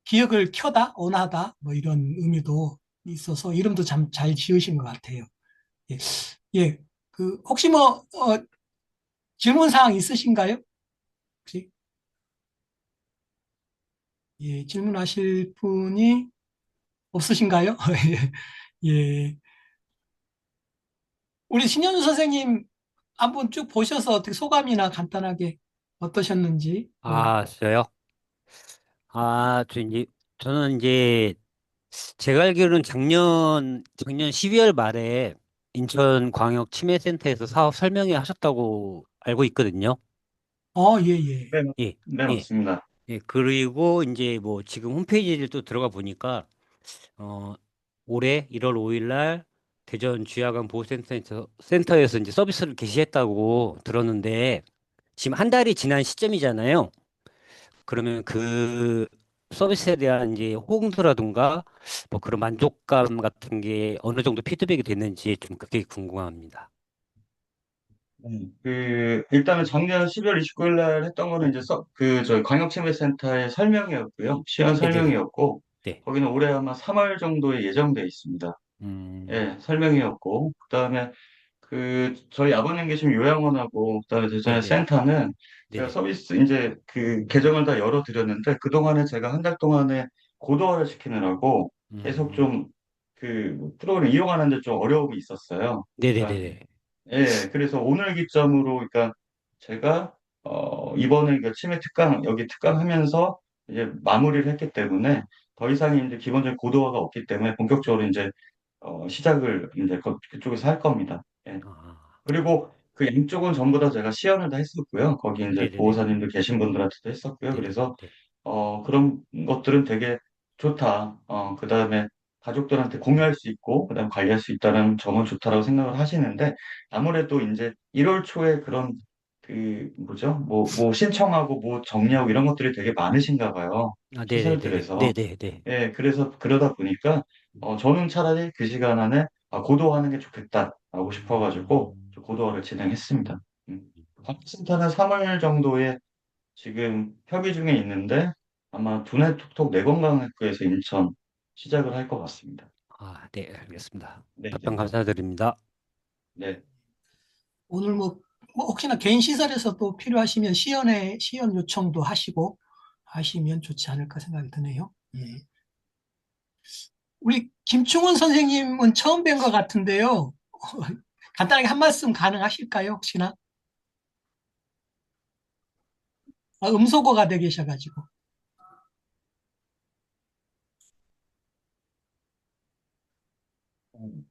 기억을 켜다, 온하다 뭐 이런 의미도 있어서 이름도 참 잘 지으신 것 같아요. 예, 예. 그 혹시 뭐 질문 사항 있으신가요? 혹시 예, 질문하실 분이 없으신가요? 예. 예. 우리 신현주 선생님 한번 쭉 보셔서 어떻게 소감이나 간단하게 어떠셨는지. 아, 저요? 저는 이제, 제가 알기로는 작년 12월 말에 인천광역 치매센터에서 사업 설명회 하셨다고 알고 있거든요. 예, 예. 네, 예, 네, 예, 맞습니다. 예. 그리고 이제 뭐 지금 홈페이지를 또 들어가 보니까, 어, 올해 1월 5일 날 대전 주야간 보호센터에서 이제 서비스를 개시했다고 들었는데, 지금 한 달이 지난 시점이잖아요. 그러면 그 서비스에 대한 이제 호응도라든가 뭐 그런 만족감 같은 게 어느 정도 피드백이 됐는지 좀 그게 궁금합니다. 일단은 작년 12월 29일 날 했던 거는 이제 저희 광역치매센터의 설명이었고요. 시연 네네네. 설명이었고, 네. 거기는 올해 아마 3월 정도에 예정돼 있습니다. 음, 예, 설명이었고, 그다음에 저희 아버님 계신 요양원하고, 그다음에 대전의 네네. 센터는 제가 네네. 서비스 이제 그 계정을 다 열어드렸는데, 그동안에 제가 한 달 동안에 고도화를 시키느라고 계속 음, 좀 프로그램 이용하는데 좀 어려움이 있었어요. 그러니까 네네네네. 예, 그래서 오늘 기점으로, 그러니까 제가 이번에 그 치매 특강 여기 특강하면서 이제 마무리를 했기 때문에 더 이상 이제 기본적인 고도화가 없기 때문에 본격적으로 이제 시작을 이제 그쪽에서 할 겁니다. 예. 아, 그리고 그 양쪽은 전부 다 제가 시연을 다 했었고요. 거기 이제 네네네. 보호사님들 계신 분들한테도 했었고요. 네네. 그래서 네. 그런 것들은 되게 좋다. 그다음에 가족들한테 공유할 수 있고, 그다음에 관리할 수 있다는 점은 좋다라고 생각을 하시는데, 아무래도 이제 1월 초에 그런, 뭐죠? 뭐 신청하고, 뭐 정리하고 이런 것들이 되게 많으신가 봐요. 아, 네네네. 시설들에서. 네네네. 예, 그래서 그러다 보니까, 저는 차라리 그 시간 안에 고도화하는 게 좋겠다라고 싶어가지고, 음, 고도화를 진행했습니다. 관센터는 3월 정도에 지금 협의 중에 있는데 아마 두뇌 톡톡 뇌건강학교에서 인천 시작을 할 것 같습니다. 아, 네, 알겠습니다. 답변 네네. 감사드립니다. 네. 오늘 뭐 혹시나 개인 시설에서 또 필요하시면 시연 요청도 하시고 하시면 좋지 않을까 생각이 드네요. 예. 우리 김충훈 선생님은 처음 뵌 것 같은데요. 간단하게 한 말씀 가능하실까요, 혹시나? 음소거가 돼 계셔가지고.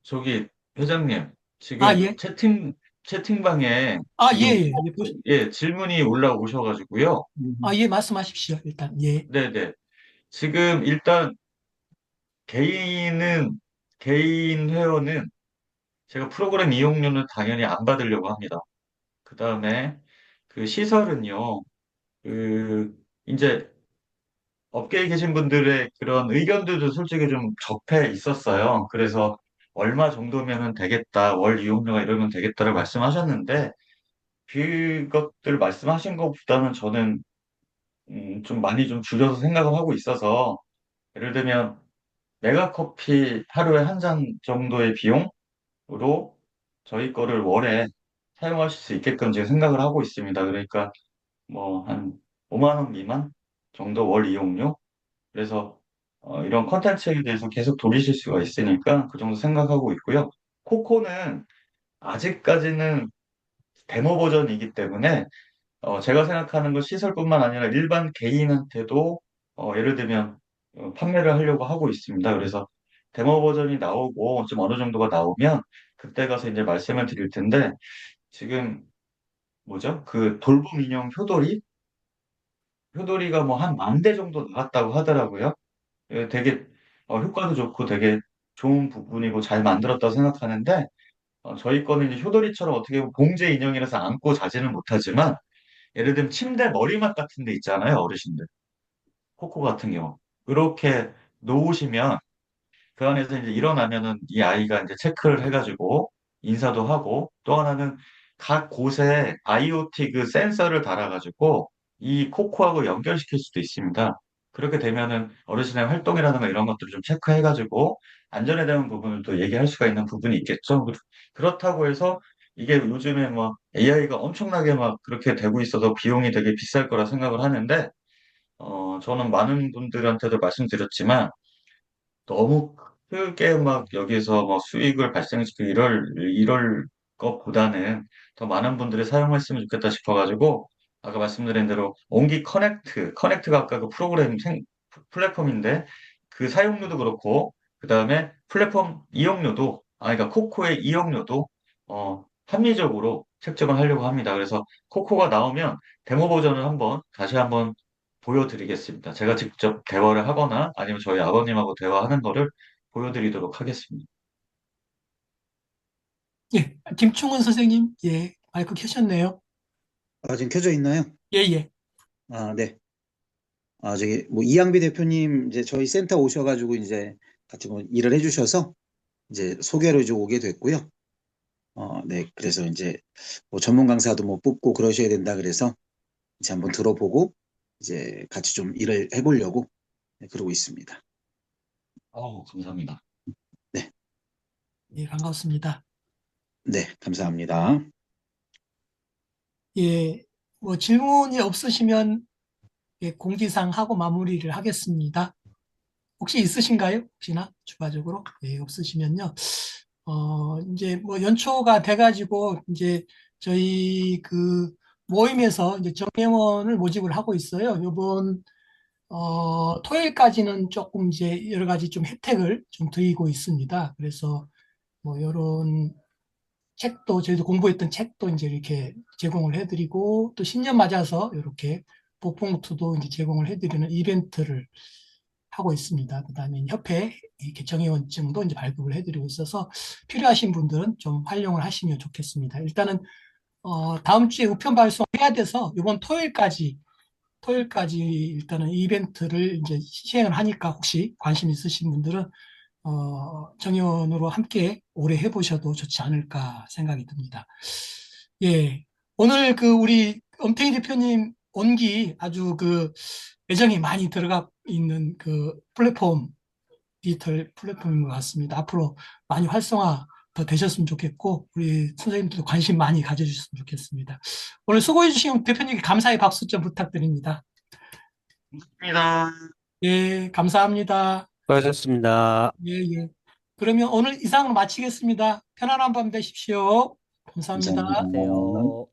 저기 회장님, 아, 지금 예. 채팅방에 예, 지금 예. 예, 질문이 올라오셔가지고요. 예, 말씀하십시오, 일단. 예. 네네. 지금 일단 개인은 개인 회원은 제가 프로그램 이용료는 당연히 안 받으려고 합니다. 그 다음에 그 시설은요. 그 이제 업계에 계신 분들의 그런 의견들도 솔직히 좀 접해 있었어요. 그래서 얼마 정도면은 되겠다, 월 이용료가 이러면 되겠다를 말씀하셨는데, 그것들 말씀하신 것보다는 저는 좀 많이 좀 줄여서 생각을 하고 있어서, 예를 들면 메가커피 하루에 한 잔 정도의 비용으로 저희 거를 월에 사용하실 수 있게끔 지금 생각을 하고 있습니다. 그러니까 뭐 한 5만 원 미만 정도 월 이용료? 그래서 이런 컨텐츠에 대해서 계속 돌리실 수가 있으니까 그 정도 생각하고 있고요. 코코는 아직까지는 데모 버전이기 때문에 제가 생각하는 건 시설뿐만 아니라 일반 개인한테도 예를 들면 판매를 하려고 하고 있습니다. 그래서 데모 버전이 나오고 좀 어느 정도가 나오면 그때 가서 이제 말씀을 드릴 텐데, 지금 뭐죠? 그 돌봄 인형 효도리가 뭐 한 10,000대 정도 나갔다고 하더라고요. 되게 효과도 좋고 되게 좋은 부분이고 잘 만들었다고 생각하는데, 저희 거는 이제 효도리처럼 어떻게 보면 봉제 인형이라서 안고 자지는 못하지만, 예를 들면 침대 머리맡 같은 데 있잖아요, 어르신들. 코코 같은 경우. 그렇게 놓으시면 그 안에서 이제 일어나면은 이 아이가 이제 체크를 해가지고 인사도 하고 또 하나는 각 곳에 IoT 그 센서를 달아가지고 이 코코하고 연결시킬 수도 있습니다. 그렇게 되면은 어르신의 활동이라든가 이런 것들을 좀 체크해가지고 안전에 대한 부분을 또 얘기할 수가 있는 부분이 있겠죠. 그렇다고 해서 이게 요즘에 막 AI가 엄청나게 막 그렇게 되고 있어서 비용이 되게 비쌀 거라 생각을 하는데, 저는 많은 분들한테도 말씀드렸지만, 너무 크게 막 여기서 뭐 수익을 발생시키고 이럴 것보다는 더 많은 분들이 사용했으면 좋겠다 싶어가지고, 아까 말씀드린 대로 온기 커넥트가 아까 그 플랫폼인데, 그 사용료도 그렇고, 그 다음에 플랫폼 이용료도, 그러니까 코코의 이용료도, 합리적으로 책정을 하려고 합니다. 그래서 코코가 나오면 데모 버전을 다시 한번 보여드리겠습니다. 제가 직접 대화를 하거나 아니면 저희 아버님하고 대화하는 거를 보여드리도록 하겠습니다. 예, 김충훈 선생님, 예, 마이크 켜셨네요. 지금 켜져 있나요? 예, 예. 네. 뭐, 이양비 대표님, 이제 저희 센터 오셔가지고, 이제 같이 뭐 일을 해주셔서, 이제 소개로 이제 오게 됐고요. 네. 그래서 이제 뭐 전문 강사도 뭐 뽑고 그러셔야 된다 그래서, 이제 한번 들어보고, 이제 같이 좀 일을 해보려고, 네, 그러고 있습니다. 감사합니다. 네. 예, 반갑습니다. 네. 감사합니다. 예, 뭐 질문이 없으시면 예, 공지사항 하고 마무리를 하겠습니다. 혹시 있으신가요? 혹시나 추가적으로? 예, 없으시면요. 이제 뭐 연초가 돼가지고 이제 저희 그 모임에서 이제 정회원을 모집을 하고 있어요. 요번 토요일까지는 조금 이제 여러 가지 좀 혜택을 좀 드리고 있습니다. 그래서 뭐 이런 책도 저희도 공부했던 책도 이제 이렇게 제공을 해드리고 또 신년 맞아서 이렇게 복봉투도 이제 제공을 해드리는 이벤트를 하고 있습니다. 그다음에 협회 이렇게 정회원증도 이제 발급을 해드리고 있어서 필요하신 분들은 좀 활용을 하시면 좋겠습니다. 일단은 다음 주에 우편 발송해야 돼서 이번 토요일까지 일단은 이벤트를 이제 시행을 하니까 혹시 관심 있으신 분들은 정의원으로 함께 오래 해보셔도 좋지 않을까 생각이 듭니다. 예. 오늘 그 우리 엄태희 대표님 온기 아주 그 애정이 많이 들어가 있는 그 디지털 플랫폼인 것 같습니다. 앞으로 많이 활성화 더 되셨으면 좋겠고, 우리 선생님들도 관심 많이 가져주셨으면 좋겠습니다. 오늘 수고해주신 대표님께 감사의 박수 좀 부탁드립니다. 감사합니다. 예, 감사합니다. 수고하셨습니다. 예, 예. 그러면 오늘 이상으로 마치겠습니다. 편안한 밤 되십시오. 감사합니다. 감사합니다. 안녕하세요.